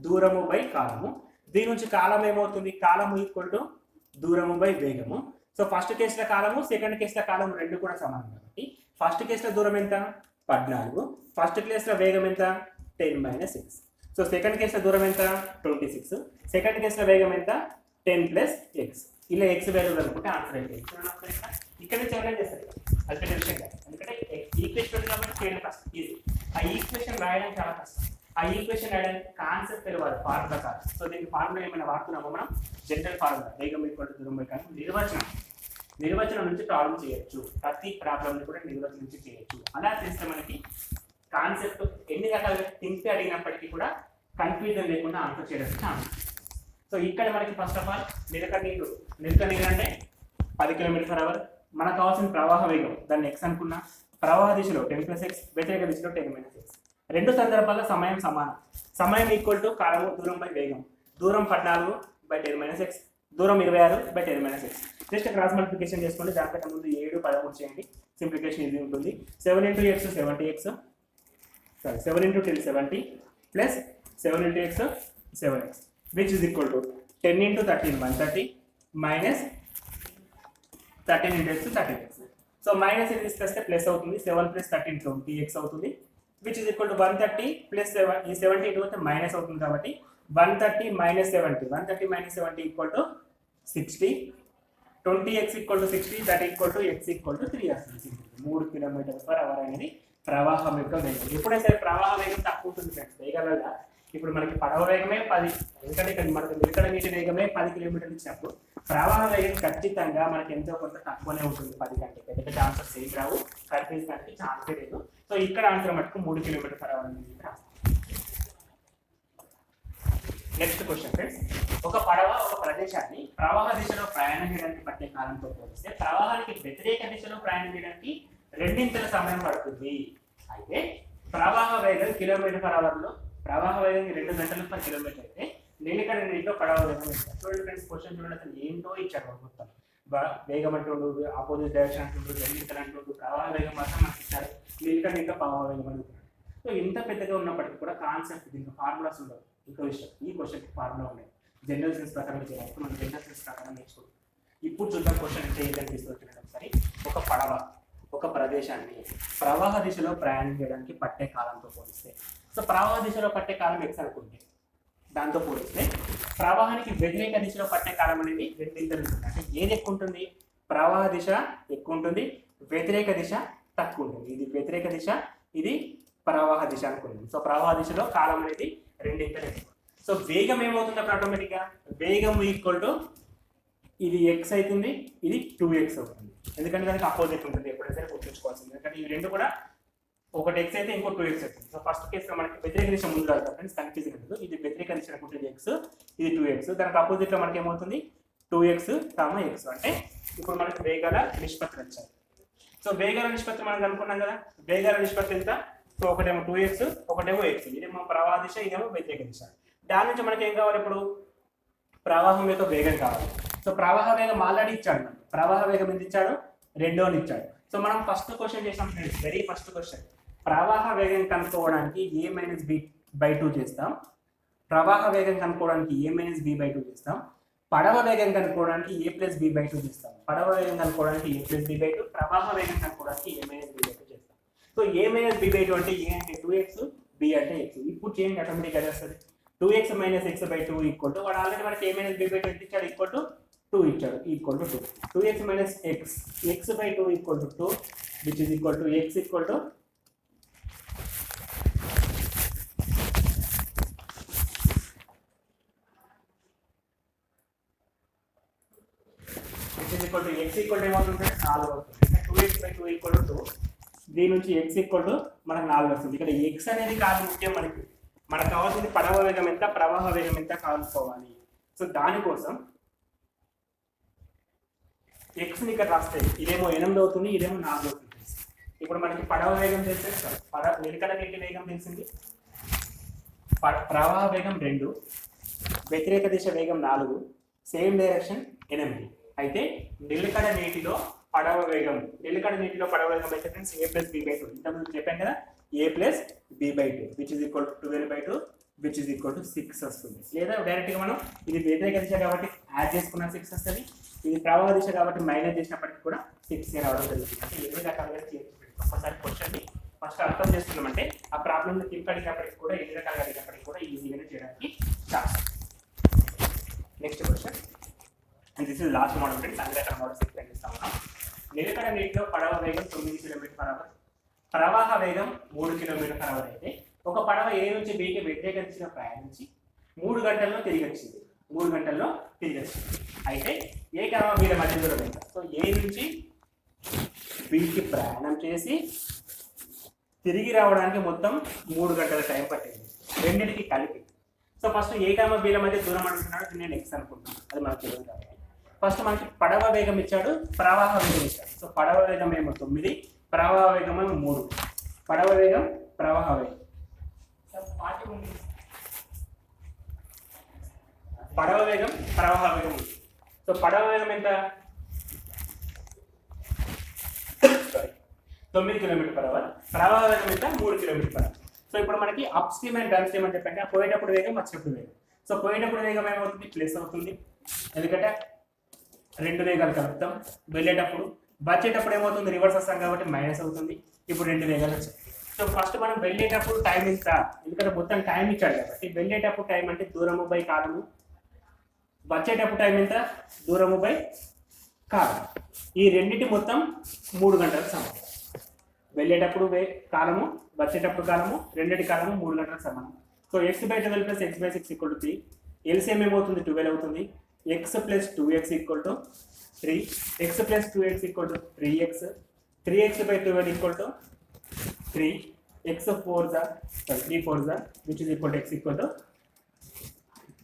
దూరము బై కాలము. దీని నుంచి కాలం ఏమవుతుంది, కాలము ఈక్వల్ టు దూరము బై వేగము. సో ఫస్ట్ కేసుల కాలము, సెకండ్ కేసుల కాలము రెండు కూడా సమానం కాబట్టి ఫస్ట్ కేసుల దూరం ఎంత 14, ఫస్ట్ కేసుల వేగం ఎంత 10 - x. సో సెకండ్ కేసుల దూరం ఎంత 26, సెకండ్ కేసుల వేగం ఎంత 10 + x. ఇలా x వాల్యూ అనుకుంటే ఆన్సర్ అయితే ఇక్కడ నుంచి ఎవరైనా చేస్తారు అది పెద్ద విషయం కాదు, ఎందుకంటే ఈక్వేషన్ కాబట్టి చేయడం కష్టం, ఈజీ. ఆ ఈక్వేషన్ రాయడం చాలా కష్టం. ఆ ఈక్వేషన్ రాయడానికి కాన్సెప్ట్ తెలియాలి, ఫార్ములా కాదు. సో దీనికి ఫార్ములా ఏమైనా వాడుతున్నామో మనం జనరల్ ఫార్ములా వేగం ఈక్వల్ టు దూరం బై కాలం, నిర్వచనం నుంచి ప్రాబ్లం చేయొచ్చు. ప్రతి ప్రాబ్లంని కూడా నిర్వచనం నుంచి చేయొచ్చు. అలా చేస్తే మనకి కాన్సెప్ట్ ఎన్ని రకాలుగా థింక్ అడిగినప్పటికీ కూడా కన్ఫ్యూజన్ లేకుండా ఆన్సర్ చేయడానికి ఛాన్స్. సో ఇక్కడ మనకి ఫస్ట్ ఆఫ్ ఆల్ నిలక నీరు అంటే 10 km/h. మనకు కావాల్సిన ప్రవాహ వేగం దాన్ని x అనుకున్నా, ప్రవాహ దిశలో 10 + x, వ్యతిరేక దిశలో 10 - x. రెండు సందర్భాల్లో సమయం సమానం. సమయం ఈక్వల్ టు కాలము దూరం బై వేగం. దూరం 14 / 10 - x, దూరం 26 / 10 - x. జస్ట్ క్రాస్ మల్టిప్లికేషన్ చేసుకోండి. దానికంటే ముందు 7, 13 చేయండి, సింప్లిఫికేషన్ ఇది ఉంటుంది. 7 × x 70x, 7 × 10 70 plus 7 × x 7x, which is equal to 10 × 13 130 minus 13 × x 30x. So minus ఇది తీసుకొస్తే ప్లస్ అవుతుంది, 7 + 13 20x అవుతుంది, which is equal to 130 + 7, ఈ 72 అయితే మైనస్ అవుతుంది కాబట్టి 130 - 70, 130 - 70 equal to 60, 20x equal to 60, that equal to x equal to 3 వస్తుంది. 3 km/h అనేది ప్రవాహం యొక్క వేగం. ఎప్పుడైతే ప్రవాహ వేగం తక్కువ ఉంటుంది ఫ్రెండ్స్, వేగాల ఇప్పుడు మనకి పడవ వేగమే 10, ఎందుకంటే ఇక్కడ మనకి నిలకడ నీటి వేగమే 10 కిలోమీటర్లు ఇచ్చినప్పుడు ప్రవాహ వేగం ఖచ్చితంగా మనకి ఎంతో కొంత తక్కువనే ఉంటుంది. 10 కంటే పెద్ద ఆన్సర్స్ ఏం రావు, కన్ఫ్యూజ్ కానీ ఛాన్సే లేదు. సో ఇక్కడ ఆన్సర్ మటుకు 3 km/h అనేది రాస్తాం. నెక్స్ట్ క్వశ్చన్ ఫ్రెండ్స్, ఒక పడవ ఒక ప్రదేశాన్ని ప్రవాహ దిశలో ప్రయాణం చేయడానికి పట్టే కాలంతో పోలిస్తే ప్రవాహానికి వ్యతిరేక దిశలో ప్రయాణం చేయడానికి రెండింతల సమయం పడుతుంది. అయితే ప్రవాహ వేగం km/h, ప్రవాహ వేగం 2 గంటలు/km అయితే నిలకడ నీటిలో పడవ వేగం ఇస్తారు. చూడండి ఫ్రెండ్స్, క్వశ్చన్ చూడండి, అసలు ఏంటో ఇచ్చారు మొత్తం. వేగం అంటుండు, ఆపోజిట్ డైరెక్షన్ అంటుండు, రెండింతలు అంటుండు, ప్రవాహ వేగం మాత్రం మనకి ఇచ్చారు, నిలకడ నీటిలో ప్రవాహ వేగం అనుకుంటున్నాడు. సో ఇంత పెద్దగా ఉన్నప్పటికీ కూడా కాన్సెప్ట్ దీనికి ఫార్ములాస్ ఉండవు. ఇంకో విషయం, ఈ క్వశ్చన్కి ఫార్ములా ఉన్నాయి. జనరల్ సెన్స్ ప్రకారం చేయాలి, మనం జనరల్ సెన్స్ ప్రకారం నేర్చుకుంటాం. ఇప్పుడు చూద్దాం క్వశ్చన్ అంటే ఏంటని తీసుకొచ్చినట్టు. ఒకసారి ఒక పడవ ఒక ప్రదేశాన్ని ప్రవాహ దిశలో ప్రయాణం చేయడానికి పట్టే కాలంతో పోలిస్తే, సో ప్రవాహ దిశలో పట్టే కాలం x అనుకుంటే దాంతో పోలిస్తే ప్రవాహానికి వ్యతిరేక దిశలో పట్టే కాలం అనేది రెండింతలు ఉంటుంది. అంటే ఏది ఎక్కువ ఉంటుంది, ప్రవాహ దిశ ఎక్కువ ఉంటుంది, వ్యతిరేక దిశ తక్కువ ఉంటుంది. ఇది వ్యతిరేక దిశ, ఇది ప్రవాహ దిశ అనుకుంటుంది. సో ప్రవాహ దిశలో కాలం అనేది రెండింతలు ఎక్కువ. సో వేగం ఏమవుతుంది అప్పుడు ఆటోమేటిక్గా, వేగం ఈక్వల్ టు ఇది x అవుతుంది, ఇది 2x అవుతుంది. ఎందుకంటే దానికి అపోజిట్ ఉంటుంది, ఎప్పుడైతే గుర్తుంచుకోవాల్సింది. ఎందుకంటే ఈ రెండు కూడా ఒకటి x అయితే ఇంకో 2x అవుతుంది. సో ఫస్ట్ కేసులో మనకి వ్యతిరేక దిశ ముందు రాదు ఫ్రెండ్స్, కన్ఫ్యూజన్ ఉంటుంది. ఇది వ్యతిరేక దిశ అనుకుంటుంది x, ఇది 2x. దానికి అపోజిట్లో మనకి ఏమవుతుంది 2x, x. అంటే ఇప్పుడు మనకి వేగాల నిష్పత్తి వచ్చాయి. సో వేగాల నిష్పత్తి మనం అనుకున్నాం కదా, వేగాల నిష్పత్తి ఎంత, సో ఒకటేమో 2x, ఒకటేమో x. ఇదేమో ప్రవాహ దిశ, ఇదేమో వ్యతిరేక దిశ. దాని నుంచి మనకి ఏం కావాలి, ఇప్పుడు ప్రవాహం యొక్క వేగం కావాలి. సో ప్రవాహ వేగం ఆల్రెడీ ఇచ్చాడు, ప్రవాహ వేగం ఎంత ఇచ్చాడు, 2 అని ఇచ్చాడు. సో మనం ఫస్ట్ క్వశ్చన్ చేసాం ఫ్రెండ్స్, వెరీ ఫస్ట్ క్వశ్చన్, ప్రవాహ వేగం కనుక్కోవడానికి a-b/2 చేస్తాం, ప్రవాహ వేగం కనుక్కోవడానికి a-b/2 చేస్తాం, పడవ వేగం కనుక్కోవడానికి a+b/2 చేస్తాం, పడవ వేగం కనుక్కోవడానికి a+b/2, ప్రవాహ వేగం కనుక్కోవడానికి a-b/2 చేస్తాం. సో a-b/2 అంటే a అంటే 2x, b అంటే x. ఇప్పుడు చేయండి, ఆటోమేటిక్గా వస్తుంది. 2x - x/2 ఈక్వల్ టు, వాడు ఆల్రెడీ మనకి a-b/2 ఎంత ఇచ్చాడు, ఈక్వల్ టు 2 ఇచ్చాడు, equal to 2. 2x - x, x/2 equal to 2, which is equal to x equal to equal to X equal to ఏమవుతుంది 4 అవుతుంది. 2x/2 = 2. దీని నుంచి ఎక్స్ ఈక్వల్ టు మనకు 4 వస్తుంది. ఇక్కడ ఎక్స్ అనేది కాదు ముఖ్యం, మనకు కావాల్సింది పడవ వేగం ఎంత, ప్రవాహ వేగం ఎంత కావాల్సుకోవాలి. సో దానికోసం ఎక్స్ని ఇక్కడ రాస్తే ఇదేమో 8 అవుతుంది, ఇదేమో 4 అవుతుంది. ఇప్పుడు మనకి పడవ వేగం తెలిస్తే నిలకడ నీటి వేగం తెలిసింది, ప్రవాహ వేగం 2, వ్యతిరేక దిశ వేగం 4, సేమ్ డైరెక్షన్ 8. అయితే నిలకడ నీటిలో పడవ వేగం అయితే ఫ్రెండ్స్ a+b/2. ఇంతకుముందు చెప్పాను కదా, a+b/2 which is equal to 12/2 which is equal to 6 వస్తుంది. లేదా డైరెక్ట్గా మనం ఇది వ్యతిరేక దిశ కాబట్టి యాడ్ చేసుకున్న 6 వస్తుంది, ఇది ప్రవాహ దిశ కాబట్టి మైనస్ చేసినప్పటికీ కూడా 6 రావడం జరుగుతుంది. అంటే ఎన్ని రకాలుగా చేయొచ్చు. ఒక్కసారి క్వశ్చన్ని ఫస్ట్ అర్థం చేసుకున్నామంటే ఆ ప్రాబ్లమ్ని తిప్పడినప్పటికీ కూడా ఎన్ని రకాలుగా అడిగినప్పటికీ కూడా ఈజీగానే చేయడానికి chance. Next question, and this is last model friends. అన్ని రకాల మోడల్స్ ఎక్స్ప్లెయిన్ చేస్తా ఉన్నాం. నిలకడ నీటిలో పడవ వేగం 9 km/h, ప్రవాహ వేగం 3 km/h అయితే ఒక పడవ ఏ నుంచి బికి వ్యతిరేక దిశగా ప్రయాణించి 3 గంటల్లో తిరిగి వచ్చింది. అయితే ఏ కర్మ బీల మధ్య దూరం ఎంత? సో ఏ నుంచి బికి ప్రయాణం చేసి తిరిగి రావడానికి మొత్తం 3 గంటల టైం పట్టింది, రెండింటికి కలిపి. సో ఫస్ట్ ఏ కర్మ బీల మధ్య దూరం అంటున్నాడు, నేను ఎక్స్ అనుకుంటున్నాను, అది మనకు తెలియదు కాబట్టి ఫస్ట్ మనకి పడవ వేగం ఇచ్చాడు, ప్రవాహ వేగం ఇచ్చాడు. సో పడవ వేగం ఏమో 9, ప్రవాహ వేగం ఏమో 3. పడవ వేగం, ప్రవాహ వేగం, పడవ వేగం, ప్రవాహ వేగం ఉంది. సో పడవ వేగం ఎంత? 9 km/h, ప్రవాహ వేగం ఎంత? 3 km/h. సో ఇప్పుడు మనకి up stream and down stream అని చెప్పాక పోయేటప్పుడు వేగం, వచ్చేటప్పుడు వేగం. సో పోయేటప్పుడు వేగం ఏమవుతుంది? ప్లస్ అవుతుంది, ఎందుకంటే 2 వేగాలు కలుపుతాం. వెళ్ళేటప్పుడు, వచ్చేటప్పుడు ఏమవుతుంది? రివర్స్ వస్తాం కాబట్టి మైనస్ అవుతుంది. ఇప్పుడు 2 వేగాలు వచ్చాయి. సో ఫస్ట్ మనం వెళ్ళేటప్పుడు టైం ఎంత, ఎందుకంటే మొత్తం టైం ఇచ్చాడు కాబట్టి వెళ్ళేటప్పుడు టైం అంటే దూరము బై కాలము, వచ్చేటప్పుడు టైం ఎంత? దూరము బై కాలము. ఈ రెండింటి మొత్తం 3 గంటలకు సమానం. వెళ్ళేటప్పుడు కాలము, వచ్చేటప్పుడు కాలము, రెండింటి కాలము 3 గంటలకు సమానం. So x/12 + x/6 = 3. ఎల్సిఎం ఏమవుతుంది? 12 అవుతుంది. x + 2x = 3, x + 2x = 3x, 3x/12 = 3, x 4s are 3 4s are which is equal to x equal to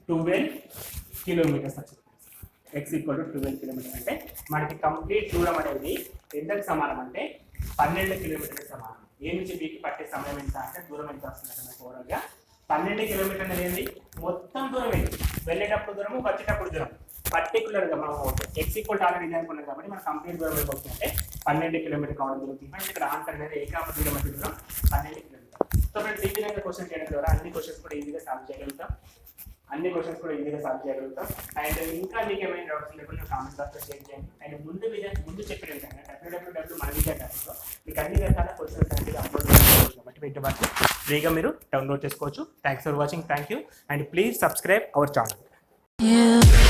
12 kilometers. x equal to 12 kilometers అంటే మనకి కంప్లీట్ దూరం అనేది ఎంతకు సమానం అంటే 12 కిలోమీటర్లకు సమానం. ఏ నుంచి బీకి పట్టే సమయం ఎంత అంటే దూరం ఎంత వస్తుంది మనకు ఓవరాల్గా 12 కిలోమీటర్లు అనేది మొత్తం దూరం ఏంటి, వెళ్ళేటప్పుడు దూరము, వచ్చేటప్పుడు దూరం. పర్టికులర్గా మనం x ఈక్వల్ టు ఆల్రెడీ ఇది అనుకున్నాం కాబట్టి మన కంప్లీట్ దూరం అయిపోతుంది అంటే 12 కిలోమీటర్ కావడం జరుగుతుంది. అంటే ఇక్కడ ఆన్సర్ అనేది ఏకామ దూరం మధ్య దూరం 12 కిలోమీటర్. సో ఫ్రెండ్స్ ఈ విధంగా క్వశ్చన్ చేయడం ద్వారా అన్ని క్వశ్చన్స్ కూడా ఈజీగా సాల్వ్ చేయగలుగుతాం. అండ్ ఇంకా మీకు ఏమైనా డౌట్స్ లేకుండా కామెంట్ బాక్స్లో షేర్ చేయండి. అండ్ ముందు చెప్పిన విధంగా www.manavija.com మీకు అన్ని రకాల క్వశ్చన్స్ అనేది అప్లోడ్ చేసుకోవచ్చు కాబట్టి వీటి వరకు ఫ్రీగా మీరు డౌన్లోడ్ చేసుకోవచ్చు. Thanks for watching. Thank you and please subscribe our channel.